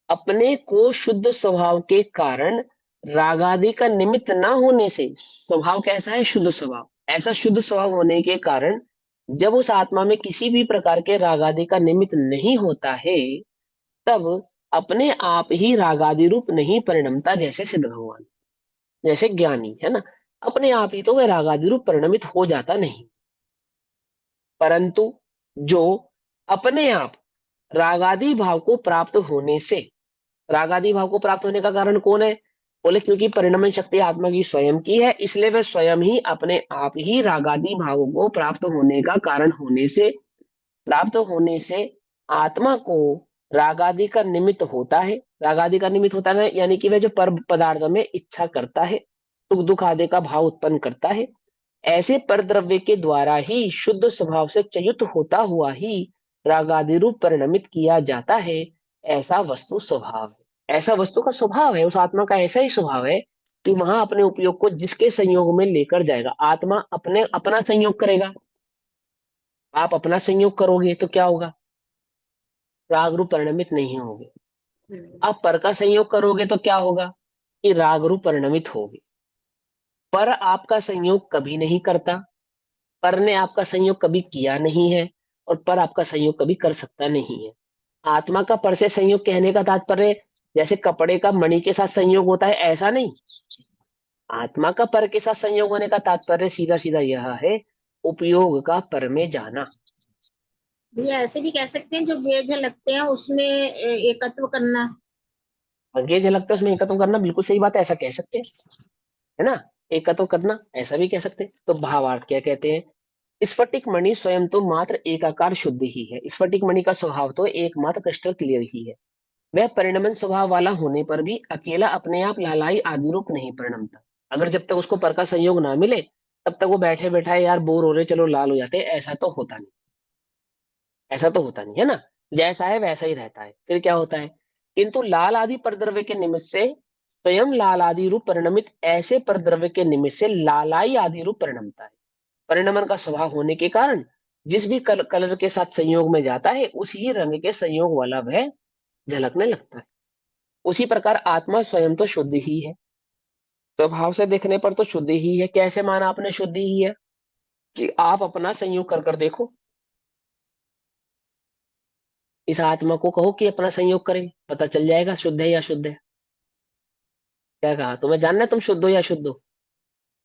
अपने को शुद्ध स्वभाव के कारण राग आदि का निमित्त न होने से, स्वभाव कैसा है, शुद्ध स्वभाव, ऐसा शुद्ध स्वभाव होने के कारण जब उस आत्मा में किसी भी प्रकार के राग आदि का निमित्त नहीं होता है, तब अपने आप ही राग आदि रूप नहीं परिणमता, जैसे सिद्ध भगवान, जैसे ज्ञानी है ना, अपने आप ही तो वह राग आदि रूप परिणमित हो जाता नहीं। परंतु जो अपने आप रागादि भाव को प्राप्त होने से, रागादि भाव को प्राप्त होने का कारण कौन है, बोले क्योंकि परिणमन शक्ति आत्मा की स्वयं की है, इसलिए वह स्वयं ही अपने आप ही रागादि भाव को प्राप्त होने का कारण होने से, प्राप्त होने से आत्मा को रागादि का निमित्त होता है। रागादि का निमित्त होता है यानी कि वह जो पर पदार्थ में इच्छा करता है, सुख दुख आदि का भाव उत्पन्न करता है, ऐसे पर द्रव्य के द्वारा ही शुद्ध स्वभाव से चयुत होता हुआ ही रागादि रूप परिणमित किया जाता है। ऐसा वस्तु स्वभाव है, ऐसा वस्तु का स्वभाव है, उस आत्मा का ऐसा ही स्वभाव है कि वहां अपने उपयोग को जिसके संयोग में लेकर जाएगा, आत्मा अपने अपना संयोग करेगा। आप अपना संयोग करोगे तो क्या होगा, राग रूप परिणमित नहीं होगे। आप पर का संयोग करोगे तो क्या होगा कि राग रूप परिणमित होगे। पर आपका संयोग कभी नहीं करता, पर ने आपका संयोग कभी किया नहीं है, और पर आपका संयोग कभी कर सकता नहीं है। आत्मा का पर से संयोग कहने का तात्पर्य जैसे कपड़े का मणि के साथ संयोग होता है, ऐसा नहीं। आत्मा का पर के साथ संयोग होने का तात्पर्य सीधा सीधा यह है, उपयोग का पर में जाना। भैया ऐसे भी कह सकते हैं जो गे झलकते हैं उसमें एकत्व करना। ये झलकता है उसमें एकत्व करना, बिल्कुल सही बात है, ऐसा कह सकते हैं, है ना, एकत्व करना ऐसा भी कह सकते हैं। तो भावार्थ क्या कहते हैं, स्फटिक मणि स्वयं तो मात्र एकाकार शुद्ध ही है। स्फटिक मणि का स्वभाव तो एकमात्र क्रिस्टल क्लियर ही है। वह परिणमन स्वभाव वाला होने पर भी अकेला अपने आप लालाई आदि रूप नहीं परिणमता। अगर जब तक उसको पर का संयोग ना मिले तब तक वो बैठे बैठाए यार बोर हो रहे चलो लाल हो जाते, ऐसा तो होता नहीं, ऐसा तो होता नहीं है ना, जैसा है वैसा ही रहता है। फिर क्या होता है, किंतु लाल आदि परद्रव्य के निमित्त से स्वयं लाल आदि रूप परिणमित ऐसे परद्रव्य के निमित्त से लालाई आदि रूप परिणमता है। परिणमन का स्वभाव होने के कारण जिस भी कलर के साथ संयोग में जाता है उसी रंग के संयोग वाला वह झलकने लगता है। उसी प्रकार आत्मा स्वयं तो शुद्ध ही है, स्वभाव से देखने पर तो शुद्ध ही है। कैसे माना आपने शुद्ध ही है, कि आप अपना संयोग कर कर देखो, इस आत्मा को कहो कि अपना संयोग करे, पता चल जाएगा शुद्ध है या शुद्ध है। क्या कहा, तुम्हें जानना है तुम शुद्ध हो या शुद्ध हो,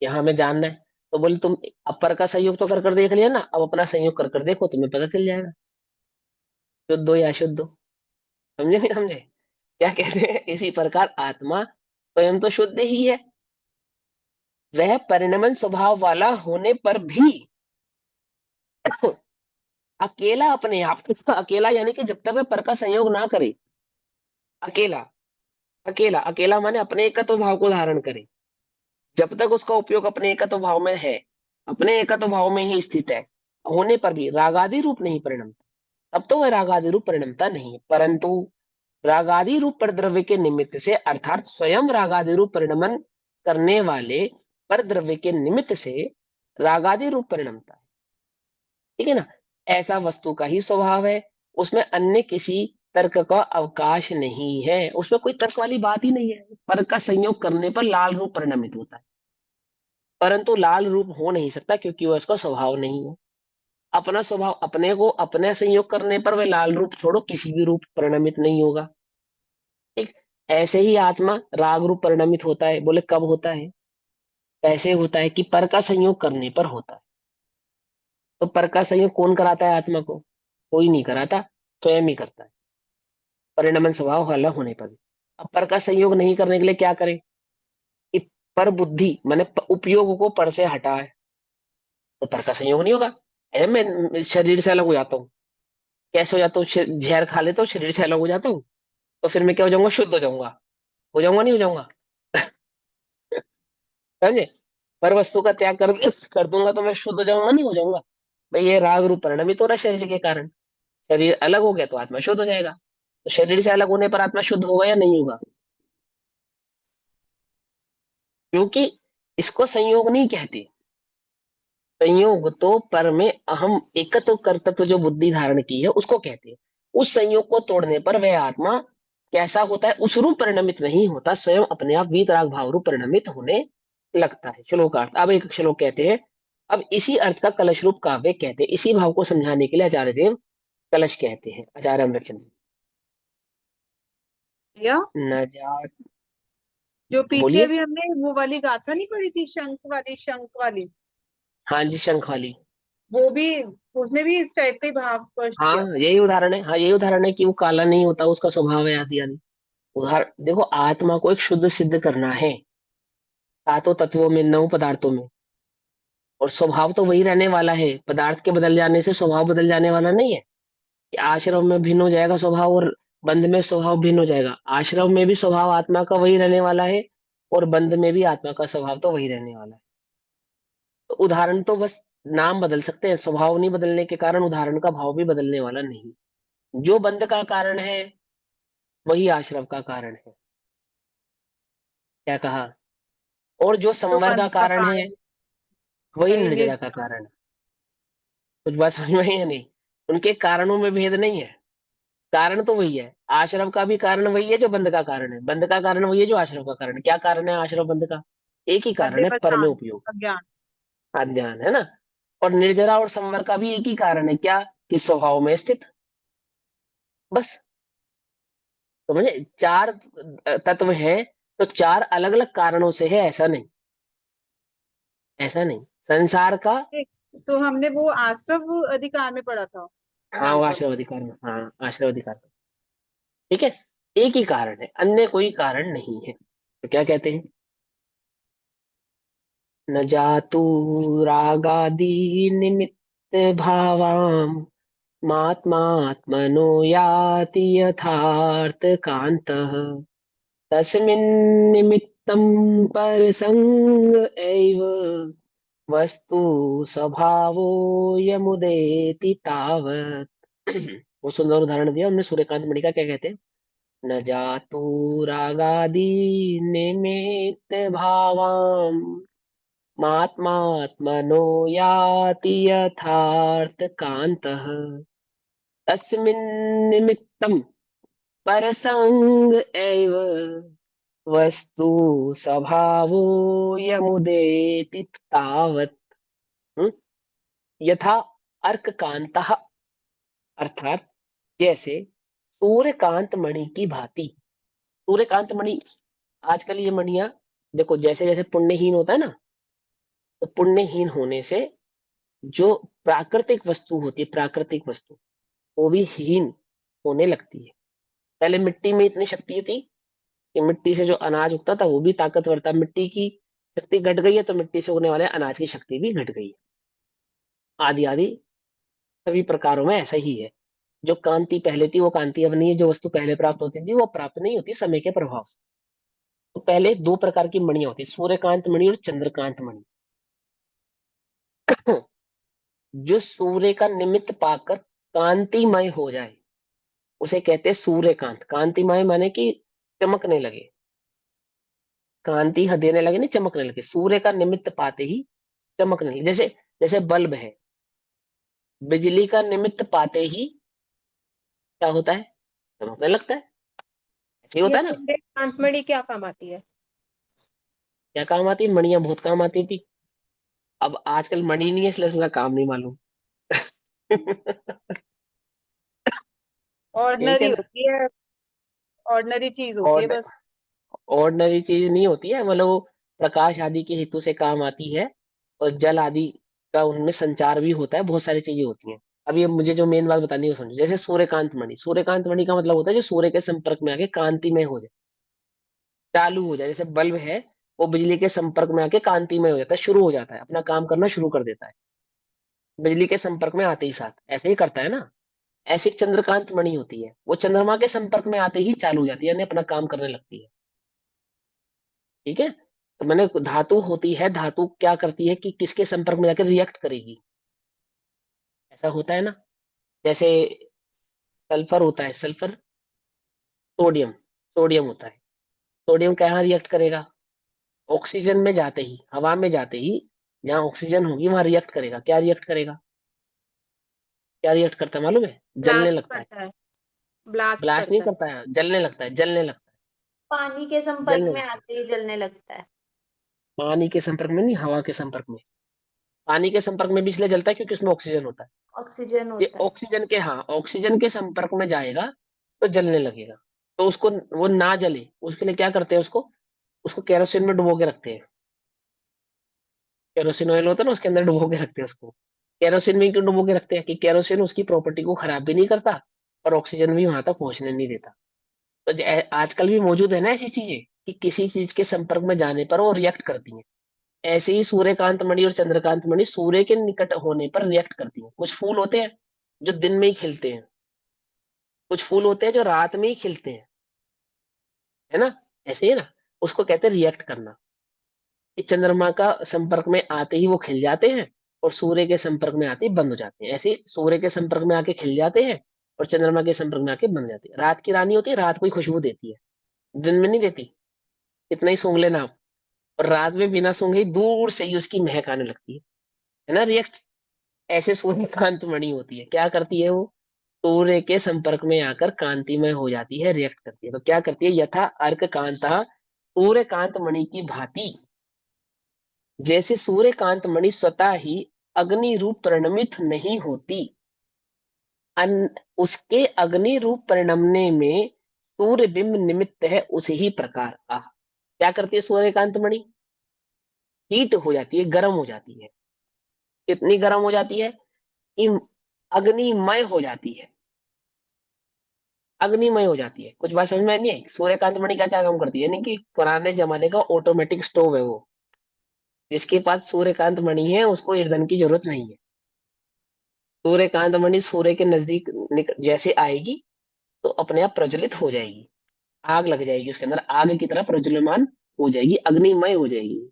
यहाँ हमें जानना है। तो बोले तुम अपर का संयोग तो कर कर देख लिया ना, अब अपना संयोग कर कर देखो, तुम्हें पता चल जाएगा शुद्ध हो या शुद्ध हो। समझे नहीं समझे, क्या कहते हैं, इसी प्रकार आत्मा स्वयं तो शुद्ध ही है, वह परिणमन स्वभाव वाला होने पर भी अकेला अपने आप, अकेला यानी कि जब तक वह पर का संयोग ना करे, अकेला, अकेला अकेला माने अपने एकत्व भाव को धारण करे, जब तक उसका उपयोग अपने एकत्व भाव में है, अपने एकत्व भाव में ही स्थित है, होने पर भी रागादि रूप नहीं परिणमता, तब तो वह रागादि रूप परिणमता नहीं है। परंतु रागादि रूप पर द्रव्य के निमित्त से, अर्थात स्वयं रागादि रूप परिणमन करने वाले पर द्रव्य के निमित्त से रागादि रूप परिणमता है। ठीक है ना, ऐसा वस्तु का ही स्वभाव है, उसमें अन्य किसी तर्क का अवकाश नहीं है, उसमें कोई तर्क वाली बात ही नहीं है। पर का संयोग करने पर लाल रूप परिणमित होता है, परंतु लाल रूप हो नहीं सकता क्योंकि वह उसका स्वभाव नहीं है। अपना स्वभाव, अपने को अपने संयोग करने पर वह लाल रूप छोड़ो किसी भी रूप परिणमित नहीं होगा। ठीक, ऐसे ही आत्मा राग रूप परिणमित होता है। बोले कब होता है, कैसे होता है, कि पर का संयोग करने पर होता है। तो पर का संयोग कौन कराता है आत्मा को, कोई नहीं कराता, स्वयं ही करता है, परिणमन स्वभाव वाला होने पर भी। अब पर का संयोग नहीं करने के लिए क्या करे, कि पर बुद्धि माने उपयोग को पर से हटाए, तो पर का संयोग नहीं होगा। मैं शरीर से अलग हो जाता हूँ, कैसे हो जाता हूँ? जहर खा लेता हूँ, शरीर से अलग हो जाता हूँ, तो फिर मैं क्या हो जाऊंगा? शुद्ध हो जाऊंगा नहीं हो जाऊंगा? समझे? पर वस्तु का त्याग कर दूंगा तो मैं शुद्ध हो जाऊंगा नहीं हो जाऊंगा? भाई ये राग रूप परिणमित हो रहा है शरीर के कारण। शरीर अलग हो गया तो आत्मा शुद्ध हो जाएगा। तो शरीर से अलग होने पर आत्मा शुद्ध होगा या नहीं होगा? क्योंकि इसको संयोग नहीं कहते। संयोग तो पर में अहम एकत्व कर्तृत्व जो बुद्धि धारण की है उसको कहते हैं। उस संयोग को तोड़ने पर वह आत्मा कैसा होता है? उस रूप परिणमित नहीं होता, स्वयं अपने आप वीतराग भाव रूप परिणमित होने लगता है। श्लोकार्थ। अब एक श्लोक कहते हैं, अब इसी अर्थ का कलश रूप काव्य कहते हैं। इसी भाव को समझाने के लिए आचार्य देव कलश कहते हैं। आचार्य अमृतचंद्र। या न जा। जो पीछे बोलिए। अभी हमने वो वाली गाथा नहीं पढ़ी थी, शंख वाली। हाँ जी, शंख वाली। वो भी, उसमें भी इस टाइप का ही भाव स्पष्ट किया हाँ था। यही उदाहरण है। हाँ यही उदाहरण है कि वो काला नहीं होता, उसका स्वभाव है आदि आदि। उदाहरण देखो, आत्मा को एक शुद्ध सिद्ध करना है सातों तत्वों में, नौ पदार्थों में, और स्वभाव तो वही रहने वाला है। पदार्थ के बदल जाने से स्वभाव बदल जाने वाला नहीं है कि आश्रम में भिन्न हो जाएगा स्वभाव और बंध में स्वभाव भिन्न हो जाएगा। आश्रम में भी स्वभाव आत्मा का वही रहने वाला है और बंध में भी आत्मा का स्वभाव तो वही रहने वाला है। तो उदाहरण तो बस नाम बदल सकते हैं, स्वभाव नहीं बदलने के कारण उदाहरण का भाव भी बदलने वाला नहीं। जो बंध का कारण है वही आश्रम का कारण है। क्या कहा? और जो तो संवर का बंध का कारण है कारण वही वही निर्जरा का निर्जरा। कारण है। कुछ बात समझ में आई या नहीं? उनके कारणों में भेद नहीं है, कारण तो वही है। आश्रम का भी कारण वही है जो बंध का कारण है, बंध का कारण वही है जो आश्रम का कारण है। क्या कारण है आश्रम बंध का? एक ही कारण है, पर में अध्यवसान, उपयोग, अज्ञान। अज्ञान, है ना? और निर्जरा और संवर का भी एक ही कारण है, क्या? कि स्वभाव में स्थित। बस। तो मुझे चार तत्व है, तो चार अलग अलग कारणों से है, ऐसा नहीं। ऐसा नहीं संसार का। तो हमने वो आश्रव अधिकार में पढ़ा था हाँ वो एग्जाम्पल। आश्रम अधिकार में, हाँ आश्रम अधिकार। ठीक है। एक ही कारण है, अन्य कोई कारण नहीं है। तो क्या कहते हैं? न जातु रागादि निमित्त भावाम मात्मात्मनो याति यथार्थ कांतः तस्मिन् निमित्तं परसंग एव वस्तु स्वभावो यमुदेति तावत्। वो सुंदर उदाहरण दिया हमने सूर्यकांत मणि का। क्या कहते हैं? न जातु रागादि निमित्त भावाम मात्मात्मनो याति यथार्थ कांतः तस्मिन् निमित्तं परसंग एव वस्तु स्वभावो यमुदेति तावत्। हम्म? यथा अर्क कांतः, अर्थात जैसे सूर्यकांत मणि की भांति। सूर्यकांत मणि, आजकल ये मणियां देखो, जैसे जैसे पुण्यहीन होता है ना, तो पुण्यहीन होने से जो प्राकृतिक वस्तु होती है, प्राकृतिक वस्तु, वो भी हीन होने लगती है। पहले मिट्टी में इतनी शक्ति थी कि मिट्टी से जो अनाज उगता था वो भी ताकतवर था। मिट्टी की शक्ति घट गई है तो मिट्टी से उगने वाले अनाज की शक्ति भी घट गई है। आदि आदि सभी प्रकारों में ऐसा ही है। जो कांति पहले थी वो कांति अब नहीं है, जो वस्तु पहले प्राप्त होती थी वो प्राप्त नहीं होती समय के प्रभाव से। तो पहले दो प्रकार की मणियां होती, सूर्यकांत मणि और चंद्रकांत मणि। जो सूर्य का निमित्त पाकर कांतिमय हो जाए उसे कहते हैं सूर्यकांत। कांतिमय माने कि चमकने लगे, कांति देने लगे, नहीं चमकने लगे। सूर्य का निमित्त पाते ही चमकने लगे। जैसे जैसे बल्ब है, बिजली का निमित्त पाते ही क्या होता है? चमकने लगता है। ऐसे ही ये होता है ना? सूर्यकांत मणि क्या काम आती है? क्या काम आती है? मणियां बहुत काम आती थी। अब आजकल मणि नहीं है इसलिए उसका काम नहीं मालूम। यही थे ऑर्डनरी ना। होती है, ऑर्डनरी चीज होती है और बस। ऑर्डिनरी चीज नहीं होती है, मतलब वो प्रकाश आदि के हेतु से काम आती है, और जल आदि का उनमें संचार भी होता है, बहुत सारी चीजें होती हैं। अब ये मुझे जो मेन बात बतानी है वो समझो। जैसे सूर्यकांत मणि, सूर्यकांत मणि का मतलब होता है जो सूर्य के संपर्क में आके कांतिमय हो जाए, चालू हो जाए। जैसे बल्ब है, वो बिजली के संपर्क में आके कांतिमय हो जाता है, शुरू हो जाता है, अपना काम करना शुरू कर देता है बिजली के संपर्क में आते ही साथ। ऐसे ही करता है ना। ऐसी एक चंद्रकांत मणि होती है, वो चंद्रमा के संपर्क में आते ही चालू हो जाती है, यानी अपना काम करने लगती है। ठीक है, तो मैंने धातु होती है, धातु क्या करती है कि किसके संपर्क में जाकर रिएक्ट करेगी, ऐसा होता है ना। जैसे सल्फर होता है, सल्फर, सोडियम, सोडियम होता है, सोडियम कहाँ रिएक्ट करेगा, ऑक्सीजन में जाते ही, हवा में जाते ही जहां ऑक्सीजन होगी वहां रिएक्ट करेगा। क्या रिएक्ट करेगा, क्या रिएक्ट करता है मालूम है, जलने ब्लास्ट लगता है। करता है, ब्लास्ट ब्लास्ट नहीं करता है। करता है, जलने लगता है, जलने लगता पानी के है, संपर्क जलने में लगता है। आते ही जलने लगता है। पानी के संपर्क में नहीं, हवा के संपर्क में। पानी के संपर्क में भी इसलिए जलता है क्योंकि उसमें ऑक्सीजन होता है। ऑक्सीजन ये होता है। ऑक्सीजन के, हाँ, ऑक्सीजन के संपर्क में जाएगा तो जलने लगेगा। तो उसको, वो ना जले उसके लिए क्या करते हैं, उसको उसको केरोसिन में डुबो के रखते हैं। केरोसिन ऑयल होता है ना, उसके अंदर डुबो के रखते हैं उसको। केरोसिन में क्यों डुबो के रखते हैं कि केरोसिन उसकी प्रॉपर्टी को खराब भी नहीं करता और ऑक्सीजन भी वहां तक पहुंचने नहीं देता। तो आजकल भी मौजूद है ना ऐसी चीजें कि किसी चीज के संपर्क में जाने पर वो रिएक्ट करती हैं। ऐसे ही सूर्यकांत मणि और चंद्रकांत मणि सूर्य के निकट होने पर रिएक्ट करती हैं। कुछ फूल होते हैं जो दिन में ही खिलते हैं, कुछ फूल होते हैं जो रात में ही खिलते हैं, है ना, ऐसे ही ना। उसको कहते हैं रिएक्ट करना, कि चंद्रमा का संपर्क में आते ही वो खिल जाते हैं और सूर्य के संपर्क में आते ही बंद हो जाते हैं। ऐसे ही सूर्य के संपर्क में आके खिल जाते हैं और चंद्रमा के संपर्क में आके बंद जाते हैं। रात की रानी होती है, रात को ही खुशबू देती है, दिन में नहीं देती, कितना ही सूंघ लेना आप। और रात में बिना सूंघे ही दूर से ही उसकी महक आने लगती है ना, रिएक्ट। ऐसे सूर्यकांत मणि होती है, क्या करती है वो, सूर्य के संपर्क में आकर कांतिमय हो जाती है, रिएक्ट करती है। तो क्या करती है, यथा अर्क कांता सूर्यकांत मणि की भांति, जैसे सूर्यकांत मणि स्वतः ही अग्नि रूप परिणमित नहीं होती, उसके अग्नि रूप परिणमने में सूर्य बिंब निमित्त है, उसी ही प्रकार क्या करती है सूर्यकांत मणि, हीट हो जाती है, गर्म हो जाती है। कितनी गर्म हो जाती है कि अग्निमय हो जाती है, अग्निमय हो जाती है। कुछ बात समझ में नहीं आई, सूर्यकांत मणि का क्या काम करती है, यानी कि पुराने जमाने का ऑटोमेटिक स्टोव है वो, जिसके पास सूर्यकांत मणि है उसको ईंधन की जरूरत नहीं है। सूर्यकांत मणि सूर्य के नजदीक जैसे आएगी तो अपने आप प्रज्वलित हो जाएगी, आग लग जाएगी उसके अंदर, आग की तरह प्रज्वलमान हो जाएगी, अग्निमय हो जाएगी।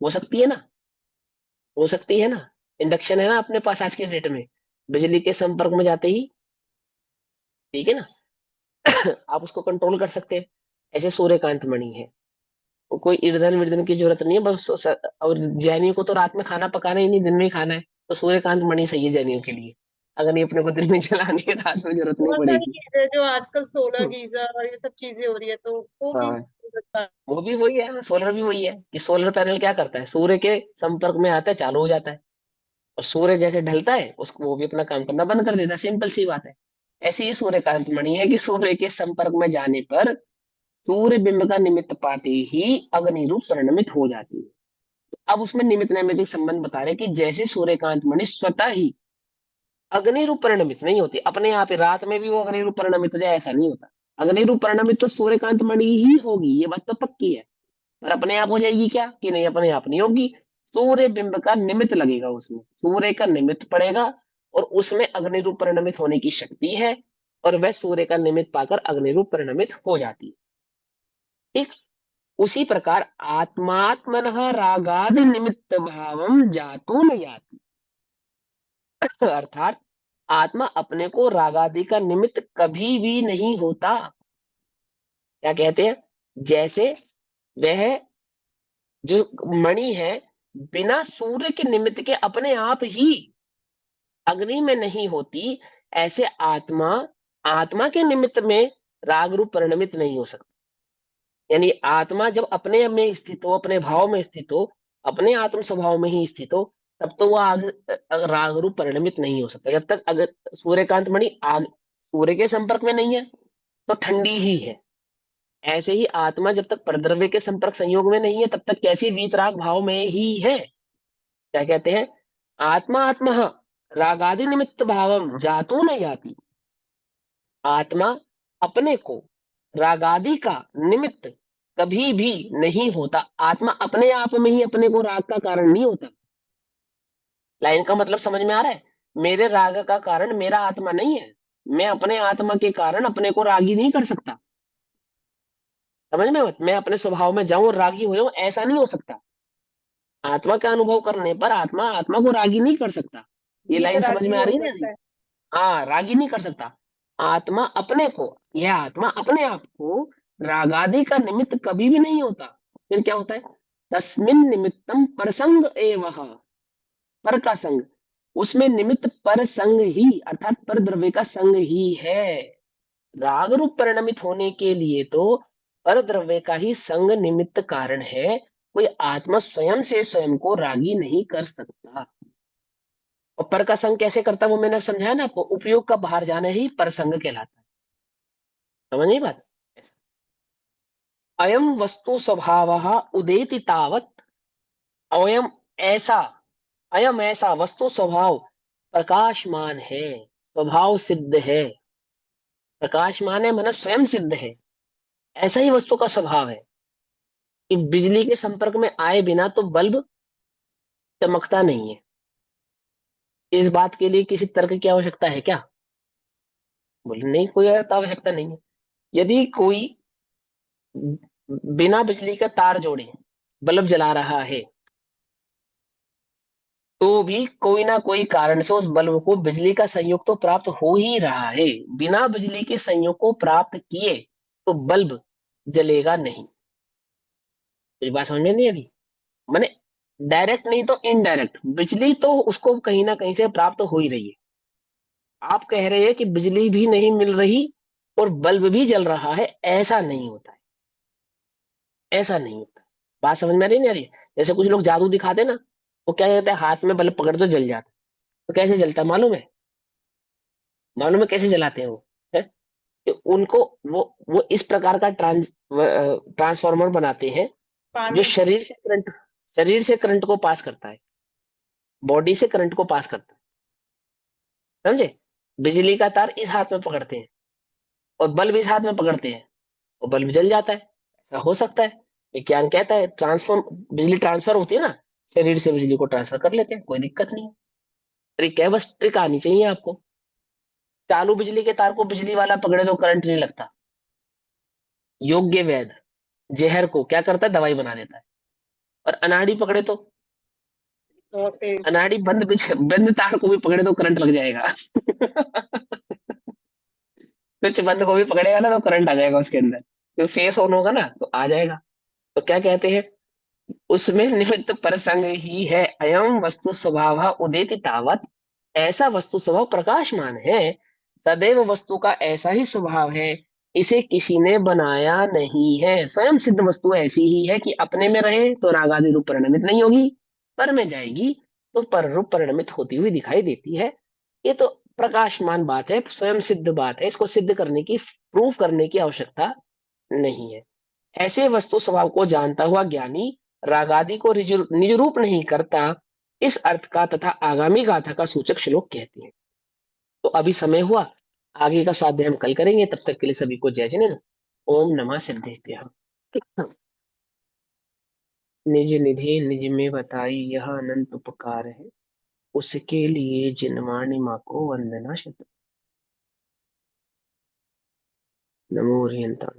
हो सकती है ना, हो सकती है ना। इंडक्शन है ना अपने पास आज के डेट में, बिजली के संपर्क में जाते ही, ठीक है ना, आप उसको कंट्रोल कर सकते हैं। ऐसे सूर्यकांत मणि है, वो कोई ईंधन विर्धन की जरूरत नहीं है बस। और जैनियों को तो रात में खाना पकाना ही नहीं, दिन में ही खाना है, तो सूर्यकांत मणि सही है जैनियों के लिए। अगर ये अपने को दिन में जलाने की रात में जरूरत नहीं बहुत सारी पड़ेगी। चीजें जो आजकल सोलर गीजर और ये सब चीजें हो रही है, तो वो भी हाँ, वो भी वही है, सोलर भी वही है कि सोलर पैनल क्या करता है, सूर्य के संपर्क में आता है चालू हो जाता है, और सूर्य जैसे ढलता है उसको वो भी अपना काम करना बंद कर देता है, सिंपल सी बात है। ऐसी ही सूर्यकांत मणि है कि सूर्य के संपर्क में जाने पर सूर्य बिंब का निमित्त पाते ही अग्नि रूप परिणमित हो जाती है। अब उसमें निमित्त नैमित्तिक संबंध बता रहे कि जैसे सूर्यकांत मणि स्वतः ही अग्नि रूप परिणमित नहीं होती, अपने आप ही रात में भी वो अग्नि रूप परिणमित हो जाए ऐसा नहीं होता। अग्नि रूप परिणमित तो सूर्यकांत मणि ही होगी, ये बात तो पक्की है। पर अपने आप हो जाएगी क्या, कि नहीं, अपने आप नहीं होगी। सूर्य बिंब का निमित्त लगेगा उसमें, सूर्य का निमित्त पड़ेगा और उसमें अग्नि रूप परिणमित होने की शक्ति है, और वह सूर्य का निमित्त पाकर अग्नि रूप परिणमित हो जाती है। ठीक उसी प्रकार आत्मात्मनः रागादि निमित्त भावम जातु न याति, अर्थात आत्मा अपने को रागादि का निमित्त कभी भी नहीं होता। क्या कहते हैं, जैसे वह जो मणि है बिना सूर्य के निमित्त के अपने आप ही अग्नि में नहीं होती, ऐसे आत्मा आत्मा के निमित्त में राग रूप परिणमित नहीं हो सकता। यानी आत्मा जब अपने में स्थित हो, अपने भाव में स्थित हो, अपने आत्म स्वभाव में ही स्थित हो, तब तो वह राग रूप परिणमित नहीं हो सकता। जब तक अगर सूर्यकांत मणि आग सूर्य के संपर्क में नहीं है तो ठंडी ही है। ऐसे ही आत्मा जब तक परद्रव्य के संपर्क संयोग में नहीं है तब तक कैसी वीतराग भाव में ही है। क्या कहते हैं, आत्मा आत्मा रागादि निमित्त भावम जातु न याति, आत्मा अपने को रागादि का निमित्त कभी भी नहीं होता। आत्मा अपने आप में ही अपने को राग का कारण नहीं होता। लाइन का मतलब समझ में आ रहा है, मेरे राग का कारण मेरा आत्मा नहीं है, मैं अपने आत्मा के कारण अपने को रागी नहीं कर सकता। समझ में मत, मैं अपने स्वभाव में जाऊं और रागी हो जाऊं, ऐसा नहीं हो सकता। आत्मा का अनुभव करने पर आत्मा आत्मा को रागी नहीं कर सकता। ये लाइन समझ वीतरागी में आ हो रही है सकता ना? है। हाँ, रागी नहीं कर सकता। आत्मा अपने को, यह आत्मा अपने आप को रागादि का निमित्त कभी भी नहीं होता। फिर क्या होता है? तस्मिन निमित्तम परसंग एवह, पर का संग, उसमें निमित्त पर संग ही, अर्थात पर द्रव्य का संग ही है। राग रूप परिणमित होने के लिए तो पर द्रव्य का ही संग निमित्त कारण है। कोई आत्मा स्वयं से स्वयं को रागी नहीं कर सकता। और पर का संग कैसे करता है वो मैंने समझाया ना आपको, उपयोग का बाहर जाना ही पर संग कहलाता है। समझ नहीं बात? अयम वस्तु स्वभावः उदेति तावत्, अयम ऐसा, अयम ऐसा वस्तु स्वभाव प्रकाशमान है, स्वभाव सिद्ध है। प्रकाशमान है मतलब स्वयं सिद्ध है। ऐसा ही वस्तु का स्वभाव है कि बिजली के संपर्क में आए बिना तो बल्ब चमकता नहीं है। इस बात के लिए किसी तर्क की आवश्यकता है क्या? बोले नहीं, कोई आवश्यकता नहीं है। यदि कोई बिना बिजली का तार जोड़े बल्ब जला रहा है, तो भी कोई ना कोई कारण से उस बल्ब को बिजली का संयोग तो प्राप्त हो ही रहा है। बिना बिजली के संयोग को प्राप्त किए तो बल्ब जलेगा नहीं। तो ये बात समझ में नहीं आ रही? माने डायरेक्ट नहीं तो इनडायरेक्ट बिजली तो उसको कहीं ना कहीं से प्राप्त हो ही रही है। आप कह रहे हैं कि बिजली भी नहीं मिल रही और बल्ब भी जल रहा है, ऐसा नहीं होता है। ऐसा नहीं होता। बात समझ में आ रही नहीं आ रही? जैसे कुछ लोग जादू दिखाते ना, वो क्या कहते हैं, हाथ में बल्ब पकड़ दो जल जाता। तो कैसे जलता है मालूम है? मालूम है कैसे जलाते हैं वो? है कि उनको वो इस प्रकार का ट्रांसफॉर्मर बनाते हैं जो पानी शरीर से करंट को पास करता है, बॉडी से करंट को पास करता है। समझे? बिजली का तार इस हाथ में पकड़ते हैं और बल्ब इस हाथ में पकड़ते हैं और बल्ब जल जाता है। ऐसा हो सकता है? विज्ञान कहता है ट्रांसफॉर्म, बिजली ट्रांसफर होती है ना, शरीर से बिजली को ट्रांसफर कर लेते हैं, कोई दिक्कत नहीं है। ट्रिक है, बस ट्रिक आनी चाहिए आपको। चालू बिजली के तार को बिजली वाला पकड़े तो करंट नहीं लगता। योग्य वैध जहर को क्या करता है, दवाई बना देता है। और अनाड़ी पकड़े तो, तो फिर अनाड़ी बंद तार को भी पकड़े तो करंट लग जाएगा। स्विच बंद को भी पकड़ेगा ना तो करंट आ जाएगा उसके अंदर, तो फेस ऑन होगा ना तो आ जाएगा। तो क्या कहते हैं, उसमें निमित्त प्रसंग ही है। अयम वस्तु स्वभाव उदेति तावत, ऐसा वस्तु स्वभाव प्रकाशमान है। सदैव वस्तु का ऐसा ही स्वभाव है, इसे किसी ने बनाया नहीं है। स्वयं सिद्ध वस्तु ऐसी ही है कि अपने में रहे तो राग आदि रूप परिणमित नहीं होगी, पर में जाएगी तो पर रूप परिणमित होती हुई दिखाई देती है। ये तो प्रकाशमान बात है, स्वयं सिद्ध बात है, इसको सिद्ध करने की, प्रूफ करने की आवश्यकता नहीं है। ऐसे वस्तु स्वभाव को जानता हुआ ज्ञानी रागादि को निज रूप नहीं करता, इस अर्थ का तथा आगामी गाथा का सूचक श्लोक कहते हैं। तो अभी समय हुआ, आगे का स्वाध्याय हम कल करेंगे। तब तक के लिए सभी को जय जिनेन्द्र। ओम नमः सिद्धेभ्यः। निज निधि निज में बताई यह अनंत उपकार है, उसके लिए जिनवाणी माँ को वंदना शत। नमो हरियंता।